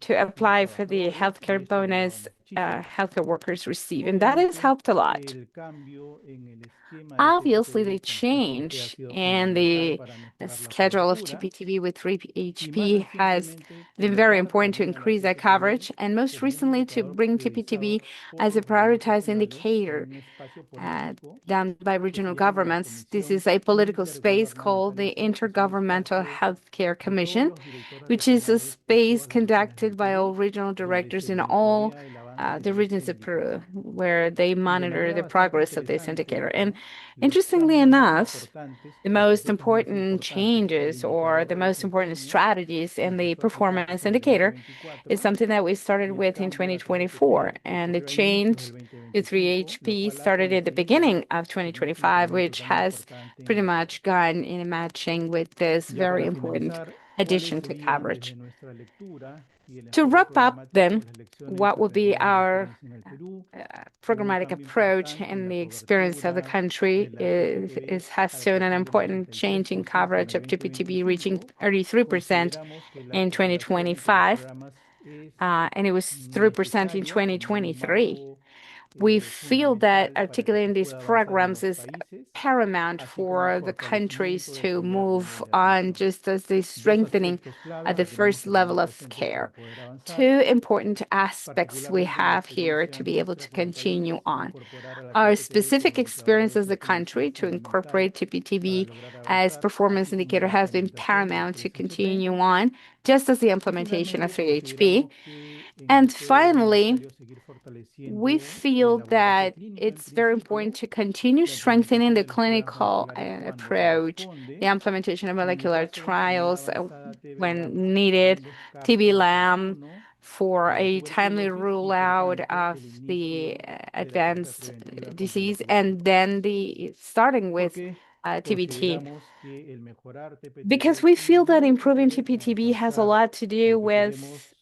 to apply for the healthcare bonus healthcare workers receive. And that has helped a lot. Obviously, the change in the schedule of TPTV with 3HP has been very important to increase that coverage, and most recently to bring TPTV as a prioritized indicator done by regional governments. This is a political space called the Intergovernmental Healthcare Commission, which is a space conducted by all regional directors in all the regions of Peru, where they monitor the progress of this indicator. And interestingly enough, the most important changes or the most important strategies in the performance indicator is something that we started with in 2024. And the change to 3HP started at the beginning of 2025, which has pretty much gone in matching with this very important addition to coverage. To wrap up, then, what would be our programmatic approach and the experience of the country has shown an important change in coverage of TPTB, reaching 33% in 2025, and it was 3% in 2023. We feel that articulating these programs is paramount for the countries to move on, just as the strengthening at the first level of care. Two important aspects we have here to be able to continue on. Our specific experience as a country to incorporate TPTV as performance indicator has been paramount to continue on, just as the implementation of 3HP. And finally, we feel that it's very important to continue strengthening the clinical approach, the implementation of molecular trials when needed, TB LAM for a timely rule out of the advanced disease, and then starting with TBT. Because we feel that improving TPTB has a lot to do with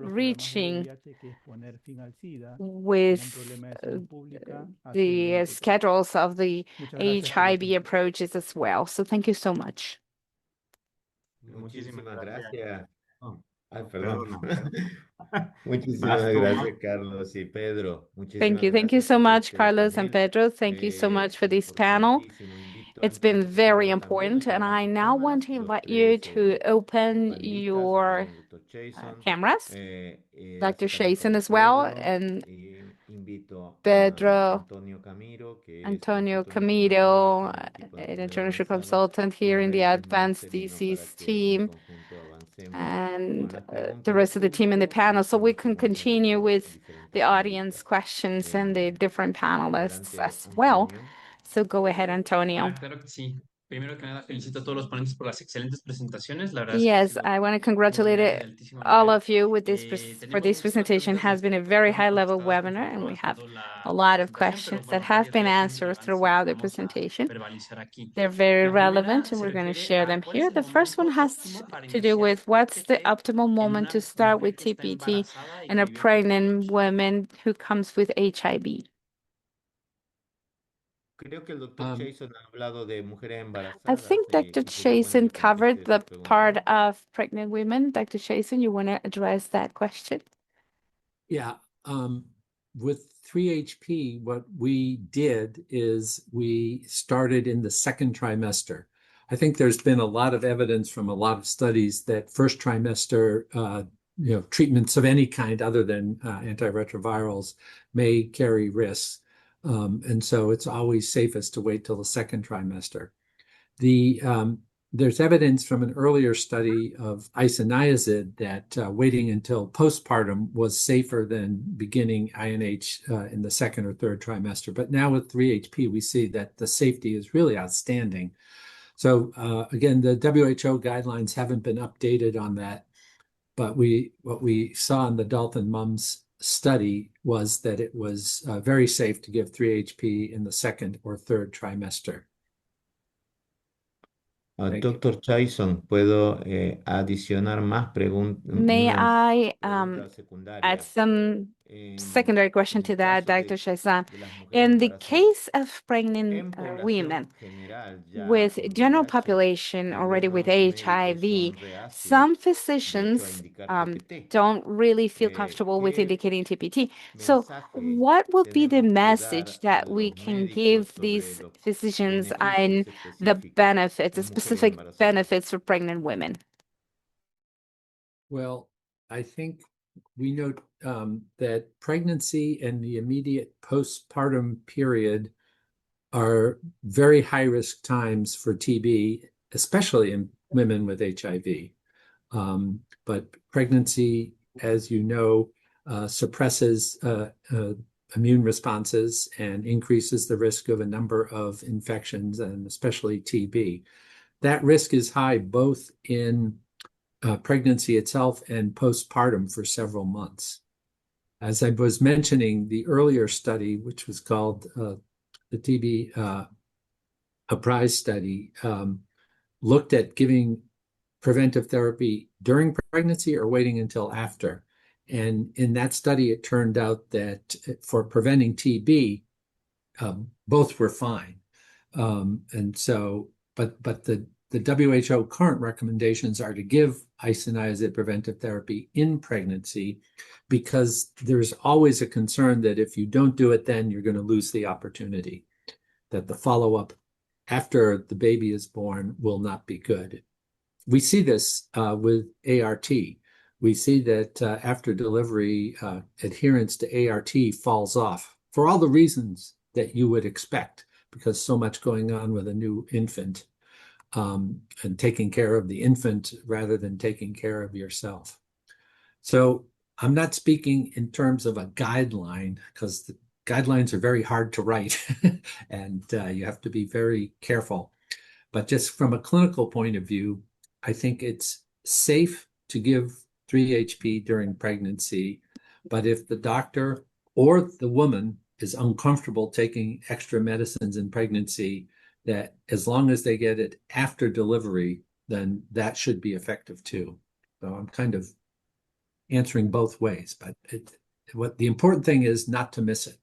reaching with the schedules of the HIV approaches as well. So thank you so much. Muchísimas gracias. Oh, Ay, perdón, perdón. no. Muchísimas Vas tú, gracias, Omar. Carlos y Pedro. Thank Muchísimas you. Thank you gracias so por much, este Carlos and panel. Pedro. Thank you so much for this panel. Importantísimo. It's been very important, and I now want to invite you to open your cameras, Dr. Shason as well, and Pedro Antonio Camilo, an international consultant here in the Advanced Disease team, and the rest of the team in the panel, so we can continue with the audience questions and the different panelists as well. So go ahead, Antonio. Claro que sí. Primero que nada, felicito a todos los ponentes por las excelentes presentaciones. La verdad Yes, I want to congratulate all of you with this for this presentation. Has been a very high-level webinar, and we have a lot of questions that have been answered throughout the presentation. They're very relevant, and we're going to share them here. The first one has to do with what's the optimal moment to start with TPT in a pregnant woman who comes with HIV. Creo que el doctor Jason ha hablado de mujeres embarazadas. I think Dr. Chasen covered the part of pregnant women. Dr. Chasen, you want to address that question? Yeah. With 3HP, what we did is we started in the second trimester. I think there's been a lot of evidence from a lot of studies that first trimester treatments of any kind other than antiretrovirals may carry risks. And so it's always safest to wait till the second trimester. There's evidence from an earlier study of isoniazid that waiting until postpartum was safer than beginning INH in the second or third trimester. But now with 3HP, we see that the safety is really outstanding. So again, the WHO guidelines haven't been updated on that, but what we saw in the Dalton Mums study was that it was very safe to give 3HP in the second or third trimester. Dr. Jason, ¿puedo adicionar más preguntas? May I add some secondary question to el that, caso Dr. Shazam. de las mujeres In the embarazadas. case of pregnant En women, población general, ya with con general VIH, population already with algunos médicos HIV, son reacios, some de hecho, a physicians indicar TPT. don't really feel comfortable with ¿Qué indicating TPT. So, mensaje what would be the tenemos que dar message a that we los can médicos give sobre these los physicians beneficios and the específicos benefits, the en mujeres specific embarazadas? benefits for pregnant women? Well, I think we know that pregnancy and the immediate postpartum period are very high risk times for TB, especially in women with HIV. But pregnancy, as you know, suppresses immune responses and increases the risk of a number of infections, and especially TB. That risk is high both in pregnancy itself and postpartum for several months. As I was mentioning, the earlier study, which was called the TB a prize study, looked at giving preventive therapy during pregnancy or waiting until after. And in that study, it turned out that for preventing TB, both were fine. And so, but the WHO current recommendations are to give isoniazid preventive therapy in pregnancy because there's always a concern that if you don't do it, then you're going to lose the opportunity, that the follow-up after the baby is born will not be good. We see this with ART. We see that after delivery, adherence to ART falls off for all the reasons that you would expect, because so much going on with a new infant and taking care of the infant rather than taking care of yourself. So I'm not speaking in terms of a guideline, because the guidelines are very hard to write and you have to be very careful. But just from a clinical point of view, I think it's safe to give 3-HP during pregnancy, but if the doctor or the woman is uncomfortable taking extra medicines in pregnancy, that as long as they get it after delivery, then that should be effective too. So I'm kind of answering both ways, but what the important thing is not to miss it,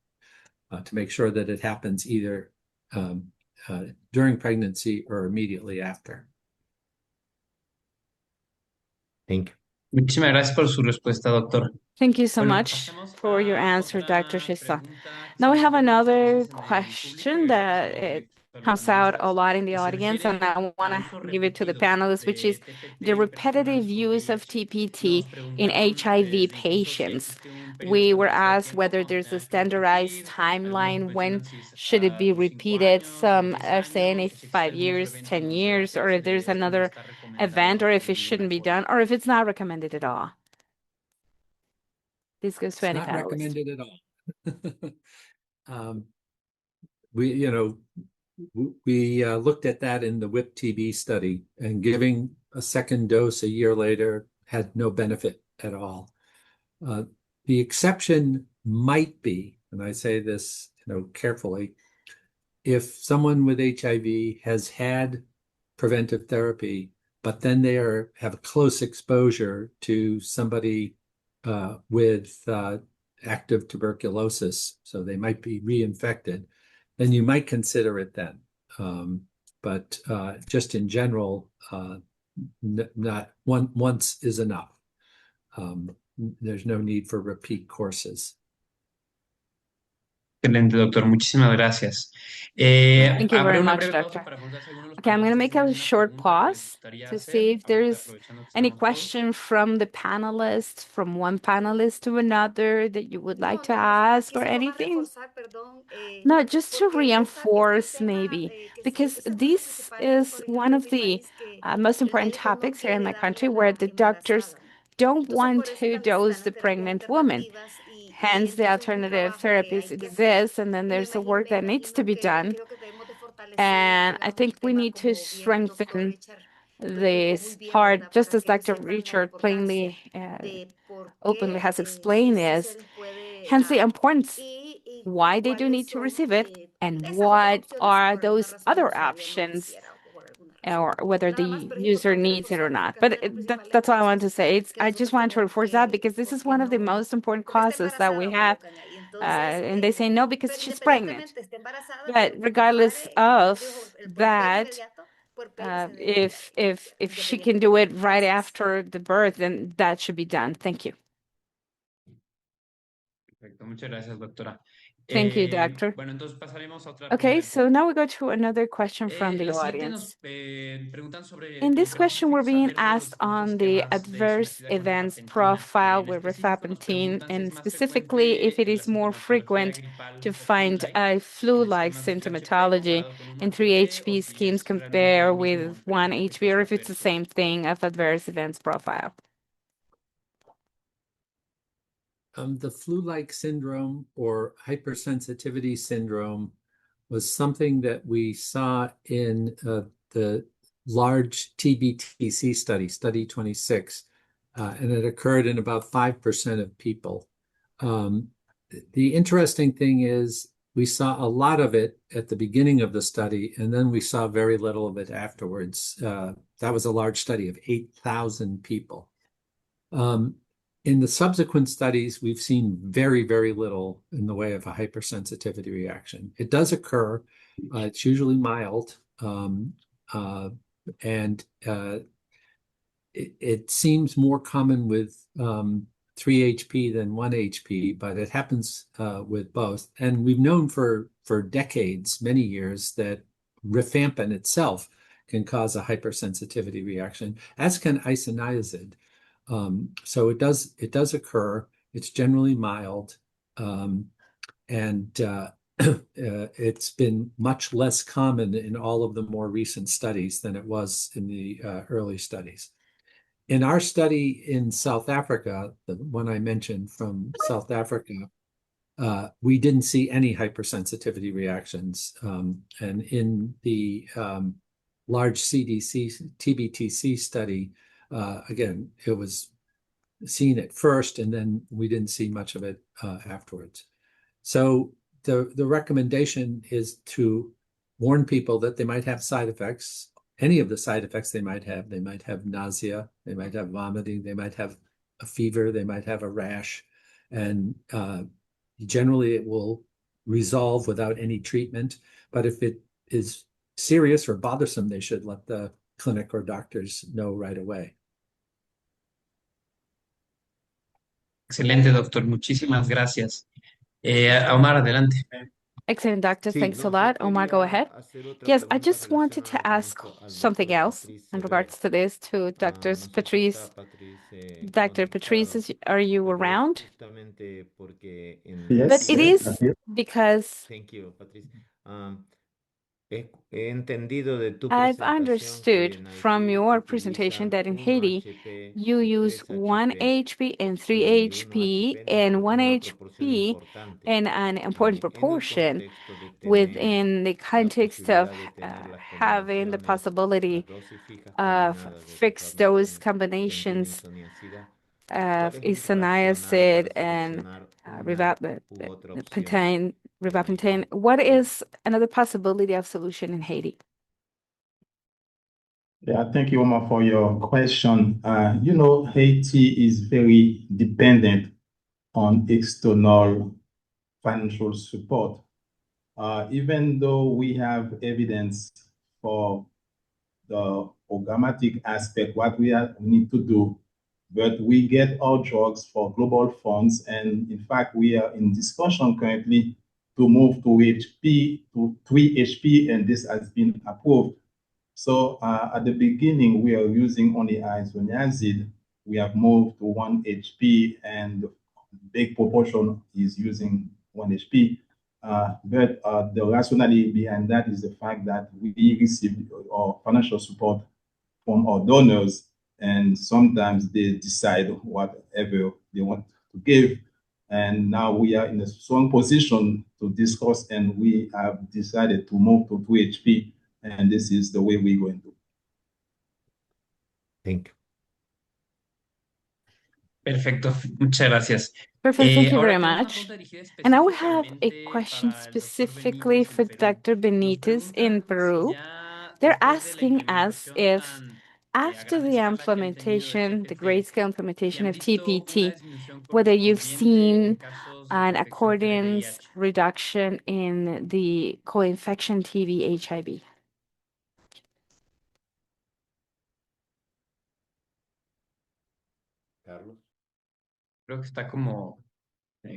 to make sure that it happens either during pregnancy or immediately after. Thank you. Muchísimas gracias por su respuesta, doctor. Thank you so Bueno, much pasemos for your a answer, Dr. otra Shisa. pregunta que Now we se have nos quedó muchas another veces en el público question y esta that se lo it solicitaron los comes out a panelistas lot in the y se audience, and refiere I want al to uso give it to the repetido panelists, which de is TPT the en repetitive personas con use of VIH. TPT Nos in preguntaron HIV incluso si patients. existe un periodo We were establecida de asked tiempo whether cuando se there's a tenga que standardized repetir. Algunos timeline when mencionan si es should it hasta be los 5 repeted. años, los Some 10 are saying años, if o si existe 5 years, algún uso evento 10 que no se years, or detecte, if de there's esto no another está event, recomendado or if en it ninguna shouldn't be forma. done, or if it's not recommended at all. This goes to It's any not panelist. recommended at all. We looked at that in the WIP-TB study, and giving a second dose a year later had no benefit at all. The exception might be, and I say this carefully, if someone with HIV has had preventive therapy, but then they have a close exposure to somebody with active tuberculosis, so they might be reinfected, then you might consider it then. But just in general, not once is enough. There's no need for repeat courses. Excelente, doctor. Muchísimas gracias. Thank you Habré very una much, breve pausa Doctor. para preguntar si alguno de los Okay, I'm going to panelistas make tiene a alguna short pregunta que les pause gustaría to hacer, see if ahorita there's aprovechando que any estamos todos. question from the panelists, from one panelist to another that you would like to ask or anything. No, just to reinforce maybe, because this is one of the most important topics here in my country where the doctors don't want to dose the pregnant woman. Hence, the alternative therapies exist, and then there's the work that needs to be done. And I think we need to strengthen this part, just as Dr. Richard plainly, openly has explained, is hence the importance, why they do need to receive it, and what are those other options or whether the user needs it or not. But that's all I want to say. I just want to reinforce that because this is one of the most important causes that we have. And they say no because she's pregnant. But regardless of that, if she can do it right after the birth, then that should be done. Thank you. Perfecto, muchas gracias, doctora. Thank you, doctor. Bueno, entonces pasaremos a otra Okay, pregunta. so now we go to another question from the La siguiente audience. nos preguntan sobre In this question, we're being saber de los asked on diferentes the esquemas de adverse simetría con events rifapentina. profile En with específico, nos rifampicin, preguntan si es and más specifically if it frecuente la is more sintomatología frequent gripal to o find flu-like a en flu-like esquemas de 3HP symptomatology comparado con in 1HP 3HP o si schemes es realmente lo compared mismo with en 1HP, or if it's the efectos same thing of adverse events profile. The flu-like syndrome or hypersensitivity syndrome was something that we saw in the large TBTC study, study 26, and it occurred in about 5% of people. The interesting thing is we saw a lot of it at the beginning of the study, and then we saw very little of it afterwards. That was a large study of 8,000 people. In the subsequent studies, we've seen very, very little in the way of a hypersensitivity reaction. It does occur. It's usually mild, and it seems more common with 3HP than 1HP, but it happens with both. And we've known for decades, many years, that rifampin itself can cause a hypersensitivity reaction, as can isoniazid. So it does occur. It's generally mild, and it's been much less common in all of the more recent studies than it was in the early studies. In our study in South Africa, the one I mentioned from South Africa, we didn't see any hypersensitivity reactions. And in the large CDC TBTC study, again, it was seen at first, and then we didn't see much of it afterwards. So the recommendation is to warn people that they might have side effects, any of the side effects they might have. They might have nausea, they might have vomiting, they might have a fever, they might have a rash, and generally it will resolve without any treatment. But if it is serious or bothersome, they should let the clinic or doctors know right away. Excelente, doctor. Muchísimas gracias. Omar, adelante. Excellent, doctor. Sí, Thanks a no, yo lot. Omar, go quería ahead. hacer otra Yes, I pregunta just wanted to relacionada con ask esto al something doctor else Patrice in Severo. regards to this to Doctors No sé si Patrice. está Patrice Dr. Patrice, conectado, are you pero es around? justamente porque But Yes, it yes, is because Thank you, Patrice. He entendido de tu I've presentación que understood en from Haití your presentation utilizan that in 1 Haiti HP, you use 3 1 HP HP and 3 y 1 HP HP and 1 una proporción HP importante in an important en el proportion contexto de tener within the la context of posibilidad de tener las having the combinaciones, las possibility dosis fijas of combinadas de fixed dose rifampicin, combinations niacida. of ¿Cuál es el racional isoniazid para and seleccionar una u otra opción rifampicin. médica? What is another possibility of solution in Haiti? Yeah, thank you, Omar, for your question. Haiti is very dependent on external financial support. Even though we have evidence for the programmatic aspect, what need to do, but we get our drugs for global funds. And in fact, we are in discussion currently to move to 3HP, and this has been approved. So at the beginning, we are using only isoniazid. We have moved to 1HP, and the big proportion is using 1HP. But the rationale behind that is the fact that we receive our financial support from our donors, and sometimes they decide whatever they want to give. And now we are in a strong position to discuss, and we have decided to move to 2HP, and this is the way we're going to. Thank you. Perfecto, muchas gracias. Perfect, thank you Ahora very tenemos una much. pregunta dirigida And I will have a específicamente question para el doctor specifically Benítez for en Perú. Dr. Nos Benitez in pregunta si Peru. ya They're después de la asking us implementación if a after gran the escala que han tenido de implementation, the PPT, great scale si implementation han of visto una TPT, disminución whether you've correspondiente en seen casos de an coinfección accordance TB-VIH. reduction in the co-infection TB HIV. Carlos. Creo que está como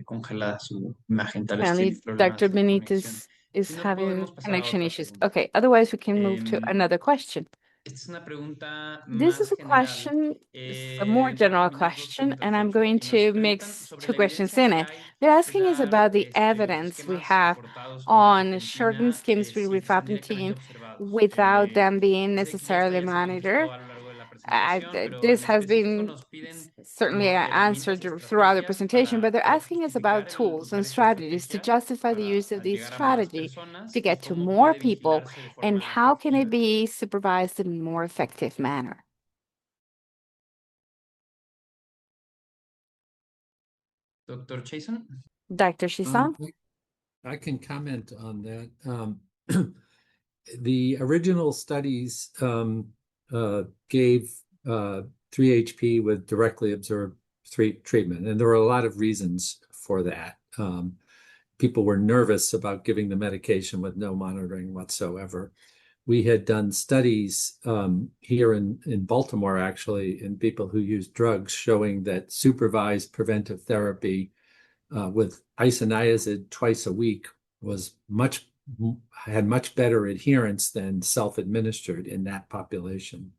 congelada su imagen, tal vez Apparently, tiene problemas Dr. de conexión. Benitez is Si no, having podemos pasar a connection otra issues. pregunta. Okay, otherwise we can move to Em, another question. Esta es una pregunta This más is a general. question, it's a more Voy a general combinar dos question, preguntas, and de I'm hecho, going y nos to preguntan mix sobre two la questions evidencia in que it. hay They're de asking us dar about the los evidence we esquemas have aportados con on shortened rifampicina schemes for sin sanidad rifampicin observados. without them being Sé que ya esto necessarily ya se monitored. contestó a lo largo de la presentación, pero This en has específico been nos piden certainly como answered herramientas y throughout the estrategias presentation, but they're para asking us justificar about el tools usar and esta strategies to estrategia justify the para use of al this llegar a más strategy personas to y get to cómo more puede people, vigilarse de and forma how can it efectiva. be supervised in a more effective manner? Doctor Jason. Dr. Chisan? I can comment on that. The original studies gave 3-HP with directly observed treatment, and there were a lot of reasons for that. People were nervous about giving the medication with no monitoring whatsoever. We had done studies here in Baltimore, actually, in people who used drugs, showing that supervised preventive therapy with isoniazid twice a week had much better adherence than self-administered in that population.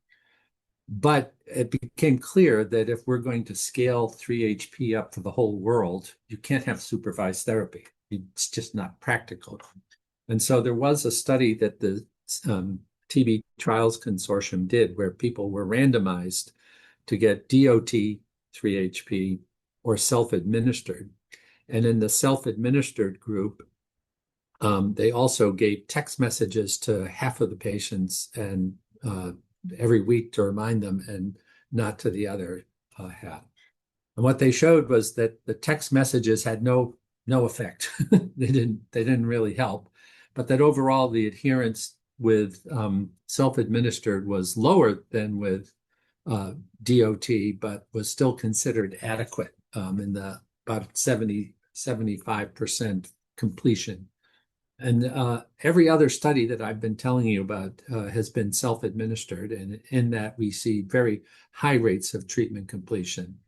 But it became clear that if we're going to scale 3-HP up for the whole world, you can't have supervised therapy. It's just not practical. And so there was a study that the TB Trials Consortium did where people were randomized to get DOT 3-HP or self-administered. And in the self-administered group, they also gave text messages to half of the patients and every week to remind them and not to the other half. And what they showed was that the text messages had no effect. They didn't really help, but that overall the adherence with self-administered was lower than with DOT, but was still considered adequate in the about 75% completion. And every other study that I've been telling you about has been self-administered, and in that we see very high rates of treatment completion,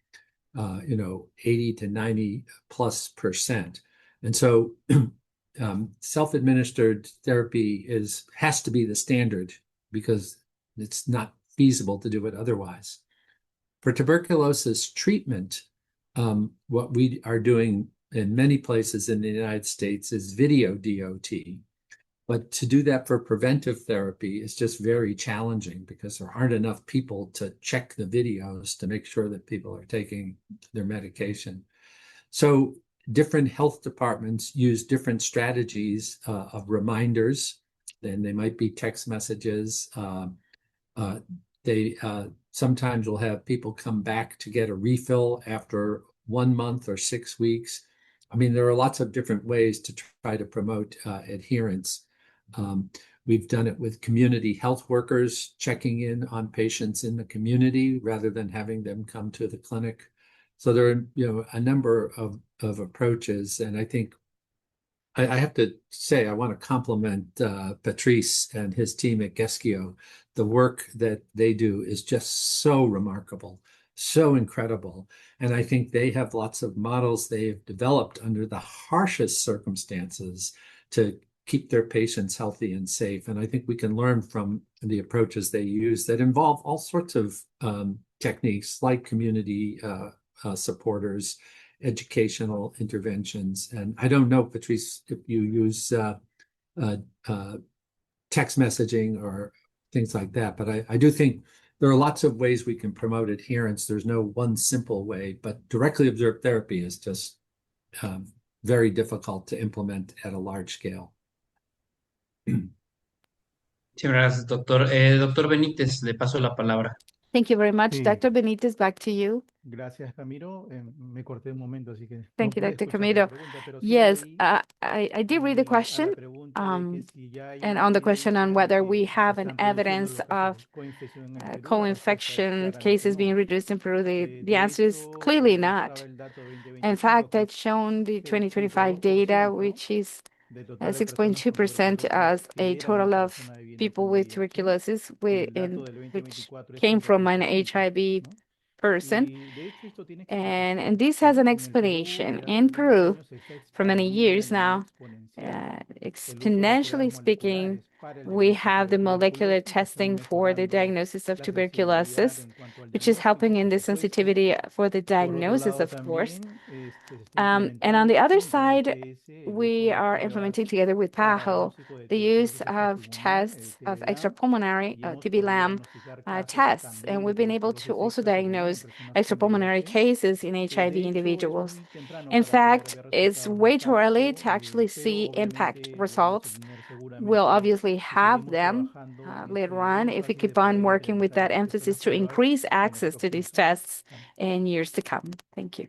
80 to 90+%. And so self-administered therapy has to be the standard because it's not feasible to do it otherwise. For tuberculosis treatment, what we are doing in many places in the United States is video DOT. But to do that for preventive therapy is just very challenging because there aren't enough people to check the videos to make sure that people are taking their medication. So different health departments use different strategies of reminders. Then they might be text messages. They sometimes will have people come back to get a refill after 1 month or 6 weeks. I mean, there are lots of different ways to try to promote adherence. We've done it with community health workers checking in on patients in the community rather than having them come to the clinic. So there are, a number of approaches, and I think I have to say I want to compliment Patrice and his team at Geskio. The work that they do is just so remarkable, so incredible. And I think they have lots of models they've developed under the harshest circumstances to keep their patients healthy and safe. And I think we can learn from the approaches they use that involve all sorts of techniques like community supporters, educational interventions. And I don't know, Patrice, if you use text messaging or things like that, but I do think there are lots of ways we can promote adherence. There's no one simple way, but directly observed therapy is just very difficult to implement at a large scale. Sí, gracias, doctor. Doctor Benítez, le paso la palabra. Thank you very much. Sí. Dr. Benitez, back to you. Gracias, Camilo. Me corté un momento, así que Thank no you, pude Dr. escuchar la Camilo. pregunta, pero sí Yes, leí I did read the a la question, pregunta de que si ya hay and on the question on evidencia de whether we que se have an están reduciendo evidence los casos of de coinfección en el Perú. La respuesta es co-infection claramente cases being no. reduced in Peru, the De answer is hecho, clearly mostraba not. el dato de In 2025 fact, que I've shown the 2025 data, 6.2% which is del total de personas con 6.2% tuberculosis as a que eran total una of persona viviendo people con with VIH. tuberculosis, Y el dato del which 2024 es came from an 5.5, HIV ¿no? person. Y de hecho esto tiene And explicación, this has an ¿no? En el Perú explanation. desde hace In algunos Peru, años se está for many expandiendo de years manera now, exponencial el uso de exponentially pruebas speaking, moleculares para el we diagnóstico have de the molecular tuberculosis. Están testing for the mejorando diagnosis of la sensibilidad tuberculosis, en cuanto al which is helping diagnóstico, in por the supuesto. sensitivity for the Por otro diagnosis, lado, of course. también se está And on implementando the other junto al side, EPS el uso we de are pruebas implementing together with para PAHO diagnóstico de the use tuberculosis of extrapulmonar, el tests of TB-LAM, extrapulmonary, y hemos podido TB-LAM diagnosticar casos tests, and también de we've been able to tuberculosis also extrapulmonar en diagnose personas con extrapulmonary VIH. cases in HIV De hecho, es individuals. muy temprano In para poder fact, ver it's resultados de way too early impacto, to actually pero see impact obviamente lo vamos a results. tener We'll seguramente obviously si have seguimos them trabajando en later ese on if we énfasis de keep on poder working with incrementar that el acceso a las emphasis to pruebas increase en los access to these próximos años. tests in years to come. Thank you.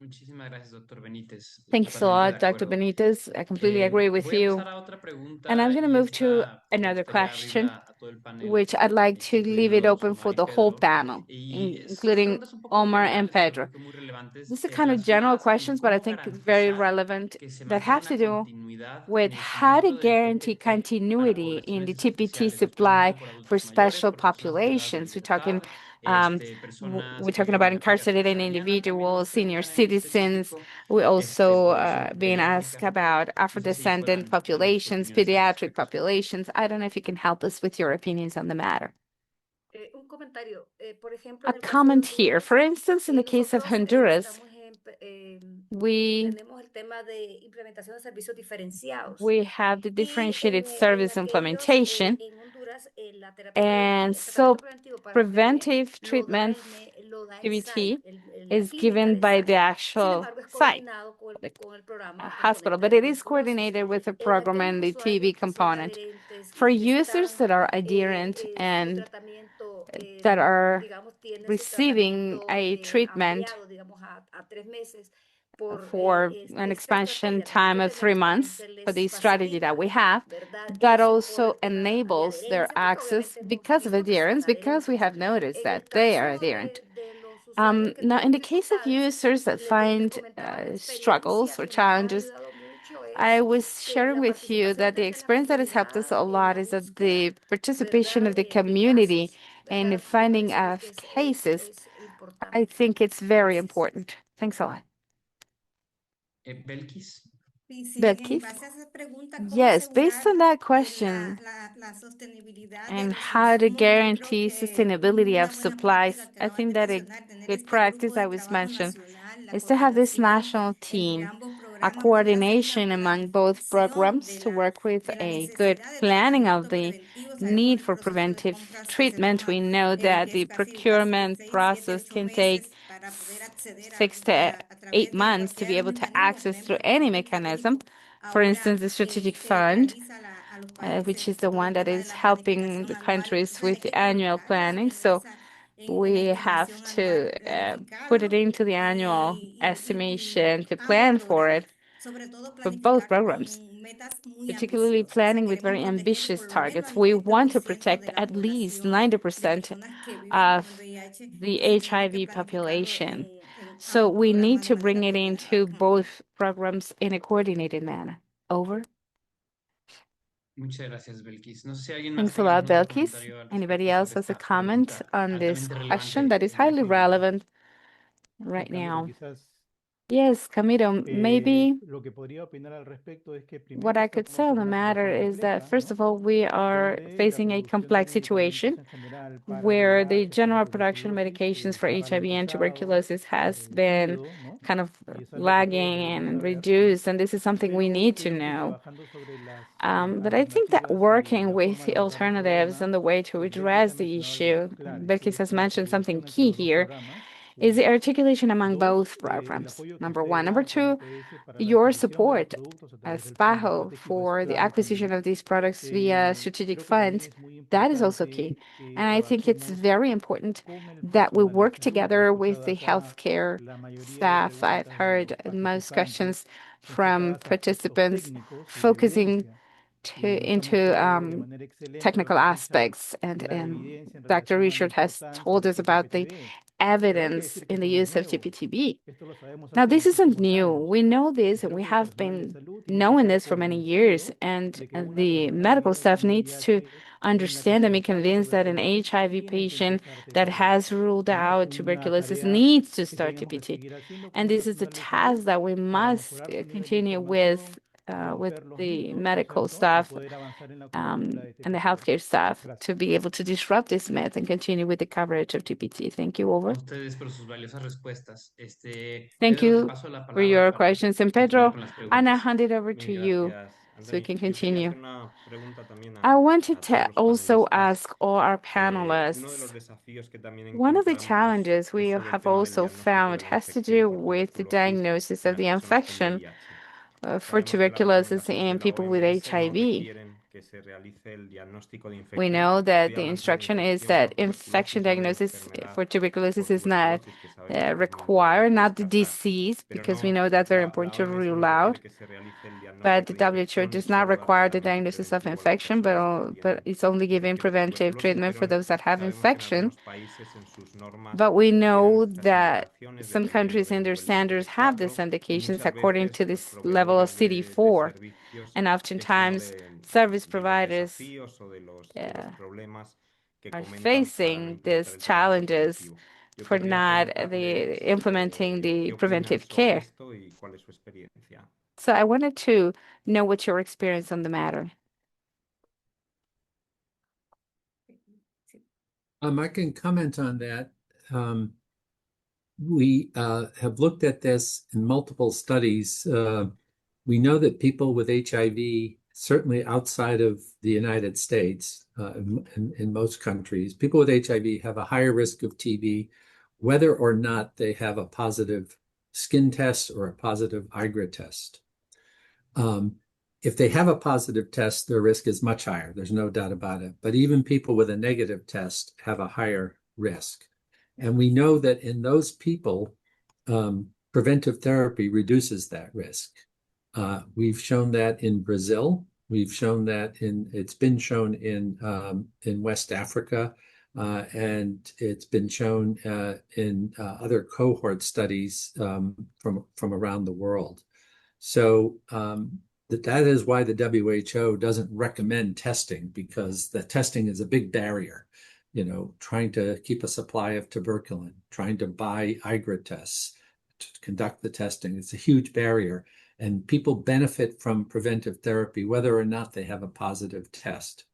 Muchísimas gracias, doctor Benítez. Thanks a Totalmente de lot, Dr. acuerdo. Benitez. I completely agree with Voy a you. pasar a otra And I'm pregunta going to y move to esta me another gustaría question, abrirla a todo el panel, which I'd like to leave it incluyendo open for Omar y the whole Pedro. panel, Y son including preguntas un poco Omar and generales, pero Pedro. creo que muy relevantes, These are kind of general relacionadas con questions, but I cómo think very garantizar relevant que se that mantenga have una to do continuidad with en el how to suministro del guarantee TPT para continuity in the poblaciones TPT especiales, supply especialmente por for adultos mayores, special por personas privadas de populations. libertad, We're personas talking que about viven en África incarcerated subsahariana, también nos individuals, senior preguntan en citizens. específico, We also población being asked pediátrica. about No sé si Afro-descendant puedan darnos sus populations, opiniones al pediatric respecto. populations. I don't know if you can help us with your opinions on the matter. A comment here. For instance, in the case of Honduras, we have the differentiated service implementation, and so preventive treatment PBT is given by the actual site, the hospital, but it is coordinated with the program and the TB component. For users that are adherent and that are receiving a treatment for an expansion time of 3 months for the strategy that we have, that also enables their access because of adherence, because we have noticed that they are adherent. Now, in the case of users that find struggles or challenges, I was sharing with you that the experience that has helped us a lot is that the participation of the community and the finding of cases, I think it's very important. Thanks a lot. Belkis. Belkis? base a esa pregunta, ¿cómo Yes, based asegurar on that question la sostenibilidad de and los how to insumos? Yo creo guarantee que sustainability una of buena supplies, práctica que I acabas think de that a mencionar, tener good este practice grupo that de was trabajo mentioned nacional, la is to have this coordinación national entre team, ambos a programas podría ser la coordination among both planificación programs to work with de la a good necesidad de planning of tratamiento the preventivo. Sabemos need el for proceso de preventive compras que se treatment. toma, We know that que es the casi de procurement 6, 7, process 8 can take meses para poder acceder 6 to 8 a través de months to be cualquier able to mecanismo, por access through ejemplo, el any Fondo mechanism. Hipotético. For Ahora instance, the strategic se fund, realiza a los países which is the todo one el that tema de is la helping planificación the anual. countries Entonces hay with the que annual colocarla planning. So en la we have estimación to anual put it planificada into the annual estimation to plan ambos for it programas, sobre todo for both planificar programs, con metas muy particularly ambiciosas. O sea, planning with queremos very proteger ambitious por lo menos targets. al We 90% want to de protect la at least población de 90% personas que viven con el of VIH the y tenemos que HIV planificarlo population. en So ambos we programas need de to manera bring it coordinada. into both programs in a coordinated manner. Over. Muchas gracias, Belkis. No sé si alguien más Thanks a tenga lot, algún otro Belkis. comentario al Anybody respecto else sobre has a esta comment pregunta on this altamente question relevante that is en el highly COVID. relevant Sí, right Camilo, now? quizás Yes, Camilo, maybe lo que podría opinar al respecto es que what primero I could say estamos on en the una matter situación is that, compleja, first ¿no? of all, we are Donde la facing a producción de complex medicamentos situation en general para el where the VIH, para general la production of tuberculosis, medications for ha HIV and ralentizado, tuberculosis se ha has been reducido, ¿no? kind of Y es algo que todos lagging deberíamos and saber, ¿no? reduced, and this is something we Pero need to creo que know. trabajando sobre las But I think that alternativas y working la with forma de the abordar el alternatives problema, and the way to Belkis address ha the mencionado algo issue, clave, que Belkis es has la mentioned something coordinación entre key los dos here, programas. is the articulation among both programs, number one. Number two, your support as PAHO for the acquisition of these products via strategic funds. That is also key. And I think it's very important that we work together with the healthcare staff. I've heard most questions from participants focusing into technical aspects, and Dr. Richard has told us about the evidence in the use of TPTB. Now, this isn't new. We know this, and we have been knowing this for many years, and the medical staff needs to understand and be convinced that an HIV patient that has ruled out tuberculosis needs to start TPT. And this is a task that we must continue with the medical staff and the healthcare staff to be able to disrupt this myth and continue with the coverage of TPT. Thank you, over. Ustedes por sus valiosas respuestas. Thank Pedro, te you paso la for palabra your para questions. And continuar Pedro, con las I now preguntas. hand it over to Mil you gracias, so we Andrei. can Yo quería continue. hacer una pregunta también I a wanted todos to los also panelistas. ask all our Uno de los panelists. desafíos que también One of the encontramos challenges we es sobre el have tema del also diagnóstico found de la has to infección do por with the tuberculosis diagnosis en of las the personas con infection VIH. for Sabemos que las tuberculosis in recomendaciones de la people with OMS no HIV. requieren que se realice el diagnóstico de We infección. know that Estoy the hablando de instruction is infección that por infection tuberculosis o de diagnosis enfermedad for tuberculosis por is not tuberculosis, que sabemos que es muy required, importante not the descartar. disease, Pero because we no, know that's very la important to OMS rule no out. requiere que se realice el But diagnóstico the de WHO infección y does not solo dar require the tratamiento diagnosis of preventivo a las infection, personas que but tienen it's only giving infección por preventive tuberculosis, treatment for pero those that have sabemos que en infection. algunos países en sus normas But we tienen know estas that indicaciones some dependiendo countries del in their nivel de standards have these CD4 y indications muchas according veces to los this level of proveedores de CD4. servicios And es uno oftentimes, service de los providers desafíos o de los problemas que are comentan para no facing implementar these el tratamiento challenges preventivo. Yo for querría not preguntarles implementing the qué opinan preventive sobre care. esto y cuál es su experiencia. So I wanted to know what your experience on the matter. I can comment on that. We have looked at this in multiple studies. We know that people with HIV, certainly outside of the United States, in most countries, people with HIV have a higher risk of TB, whether or not they have a positive skin test or a positive IGRA test. If they have a positive test, their risk is much higher. There's no doubt about it. But even people with a negative test have a higher risk. And we know that in those people, preventive therapy reduces that risk. We've shown that in Brazil. We've shown that it's been shown in West Africa, and it's been shown in other cohort studies from around the world. So that is why the WHO doesn't recommend testing, because the testing is a big barrier. Trying to keep a supply of tuberculin, trying to buy IGRA tests, to conduct the testing. It's a huge barrier. And people benefit from preventive therapy, whether or not they have a positive test.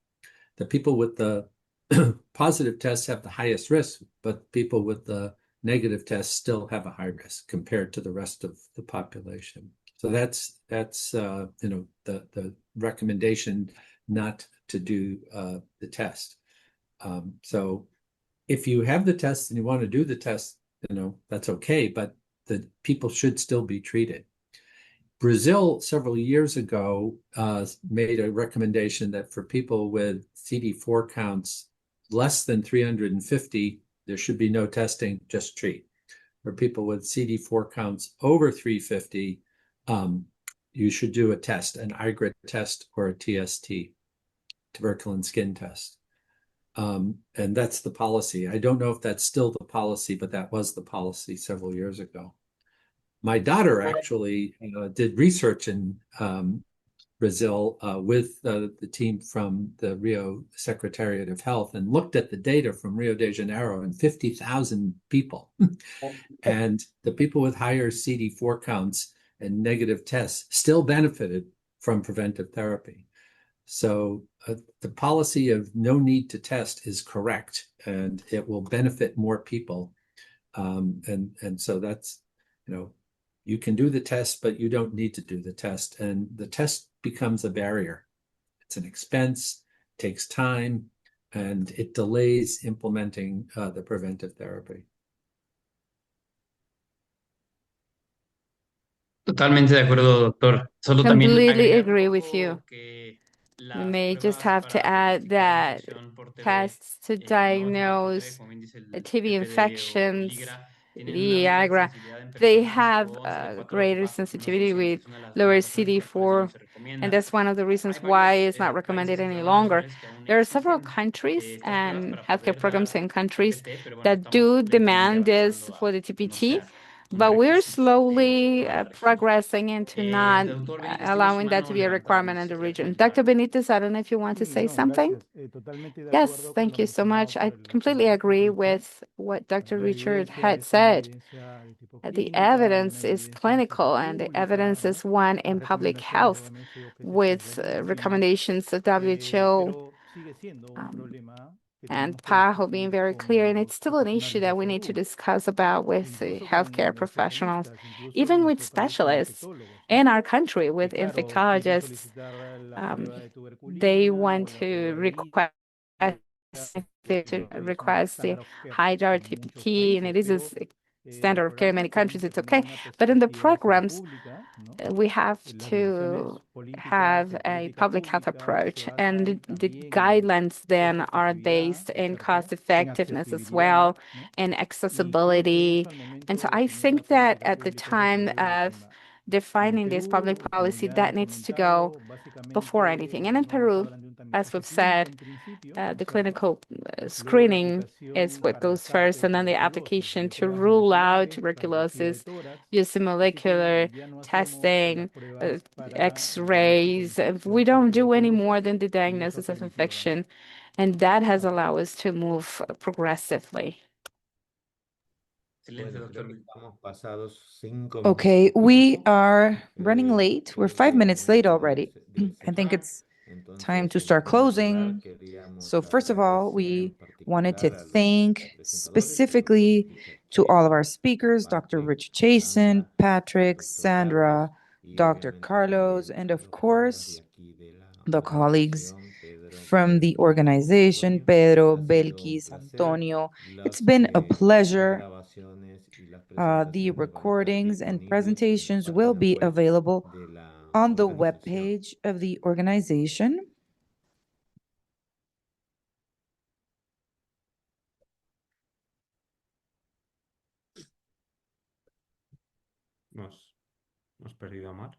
The people with the positive tests have the highest risk, but people with the negative tests still have a high risk compared to the rest of the population. So that's the recommendation not to do the test. So if you have the test and you want to do the test, that's okay, but the people should still be treated. Brazil, several years ago, made a recommendation that for people with CD4 counts less than 350, there should be no testing, just treat. For people with CD4 counts over 350, you should do a test, an IGRA test or a TST, tuberculin skin test. And that's the policy. I don't know if that's still the policy, but that was the policy several years ago. My daughter actually did research in Brazil with the team from the Rio Secretariat of Health and looked at the data from Rio de Janeiro and 50,000 people. And the people with higher CD4 counts and negative tests still benefited from preventive therapy. So the policy of no need to test is correct, and it will benefit more people. And so that's, you can do the test, but you don't need to do the test. And the test becomes a barrier. It's an expense, takes time, and it delays implementing the preventive therapy. Totalmente de acuerdo, doctor. Solo también Completely agregar un agree with you. poco que We las may just pruebas have to para add diagnosticar la that infección por TB tests to no baseadas por TB, diagnose como bien dice el TB PPD o el infections, IGRA, tienen una mayor Viagra, sensibilidad en they personas have con CD4 greater bajo que uno solo sensitivity CD, que with es una de las lower razones por las cuales ya no CD4, se and recomienda. that's one of the reasons Hay why varios it's not recommended países any longer. internacionales que aún There are several exigen countries estas pruebas and para healthcare poder programs dar in countries TPT, pero bueno, that do estamos lentamente demand this avanzando for a the que no TPT, sea una but we're requisito slowly para la región. progressing into not Doctor Benítez tiene su allowing that mano to be a levantada, no requirement sé in si the quiere region. comentar Dr. algo. Benitez, I don't know if you want to Sí, say no, something. gracias. Totalmente de Yes, acuerdo con thank lo you so mencionado much. I por la completely señorita agree Richard. with what Dr. La Richard evidencia had es una said. evidencia de tipo The clínica, una evidence is evidencia en salud clinical and the pública, evidence ¿no? is one Las in public recomendaciones de health OMS y OPS son with buenísimas, recommendations of WHO pero sigue siendo un um, problema que and tenemos que PAHO being discutir very con clear. And it's los still an issue profesionales de that we need to salud, discuss about with the incluso healthcare con professionals, especialistas, incluso en even with nuestro país con specialists infectólogos, in ¿no? our country Que with claro, quieren infectologists. solicitar la Um, prueba de they tuberculina o want la to prueba de request to que son request the standard of care high-DAR en muchos TPT, and países, it is a pero el standard of care in programa many countries. tenemos que It's tener okay, una but in the perspectiva de salud programs, pública, ¿no? we have Las to decisiones políticas have de a política public health pública se approach, and basan the también en guidelines then are costo-efectividad, based in cost ¿cierto? En effectiveness as accesibilidad, well, ¿no? and Y creo que accessibility. eso al And momento so de I definir la think that política at the pública es lo que time debe de of primar. En defining this public Perú, como policy, ya that han needs to go comentado, before básicamente anything. And in no nos Peru, hablan de un as tamizaje we've clínico said, en principio, ¿no es the cierto? clinical Luego la screening is aplicación what para goes first, descarte de and then the tuberculosis application de to pruebas rule out moleculares, radiología del tuberculosis tórax. using Así que molecular ya no hacemos las testing, pruebas para el diagnóstico de X-rays. We infección por don't do any more tuberculosis than the y eso ha diagnosis of permitido infection, avanzar. and that has Vale. allowed us to move progressively. Excelente, Bueno, creo doctor. que estamos pasados 5 Okay, we are running late. We're Creo 5 que es minutes late momento already. de I think cerrar. it's time Entonces, to en start primer lugar, closing. So, queríamos first of all, agradecer en we wanted to particular a los thank presentadores, el doctor specifically Richard to all of our Chason, speakers, Dr. Patrick, Richard Chason, Sandra, el Patrick, doctor Carlos Sandra, y Dr. obviamente Carlos, también and a of los colegas de course, aquí de la the colleagues organización, Pedro, from the Belkis y organization, Antonio. Pedro, Ha sido un Belkis, placer. Antonio. It's Las, been a las pleasure. grabaciones y las The presentaciones van a estar recordings and disponibles en la presentations will página be web available de la on the organización. webpage of the organization. Hemos perdido a Mar.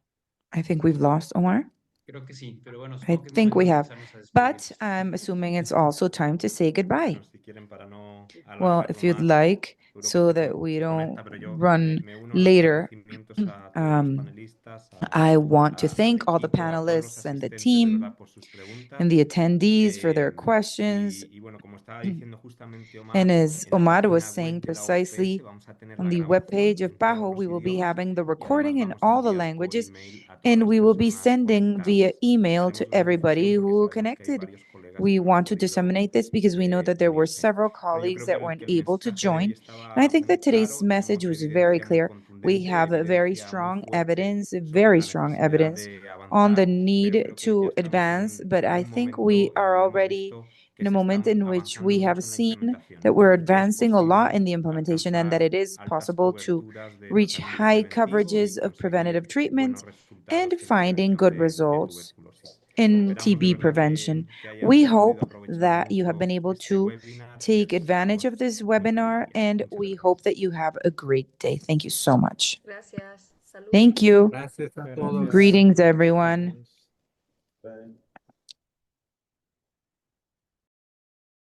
I think we've lost Omar. Creo que sí, pero bueno, I supongo que es think momento we de have, empezarnos a despedir. but I'm assuming it's also time to say goodbye. Bueno, si quieren, para no Well, alargarlo if you'd más, like, seguro que so se that we don't conecta, pero yo run me uno a los later, agradecimientos a todos los panelistas, I want to al thank all the equipo, a todos los panelists and the asistentes, de verdad, team por sus preguntas. and the attendees for their questions. Y bueno, como estaba diciendo justamente Omar, And as en la Omar was página web saying de la OPS precisely, vamos a tener on la the grabación webpage of en todos PAHO, los we will be idiomas having the y además recording in vamos a all the enviar por languages, email a todas and las we will be personas sending via conectadas. email Haremos to una everybody difusión porque who sabemos que hay connected. varios colegas We que no han want to podido disseminate this because we know that there were unirse. several Pero yo colleagues creo que that weren't el able to mensaje de hoy join. And I estaba think muy that today's claro. message Tenemos was very evidencia muy clear. We contundente, have a very evidencia muy strong fuerte evidence, sobre very la strong necesidad evidence de on the avanzar, pero need creo que ya to estamos advance. But en I un think we momento en el are que hemos already visto que in a se moment está in which avanzando we have mucho en la seen implementación. that we're Ya es advancing a lot in posible the implementation and that alcanzar it is altas possible to coberturas de reach tratamiento high preventivo y coverages of conseguir preventative treatment buenos resultados and en la finding prevención good de results tuberculosis. in Esperamos de TB verdad prevention. que We hayan podido hope aprovechar that you have been mucho able este to webinar y take les advantage deseamos of this muy feliz webinar, día. and Muchas we gracias. hope that you have a great day. Thank you so much. Gracias. Salud. Thank you. Gracias a Muchas todos. gracias. Greetings, everyone. Saludos. Bye.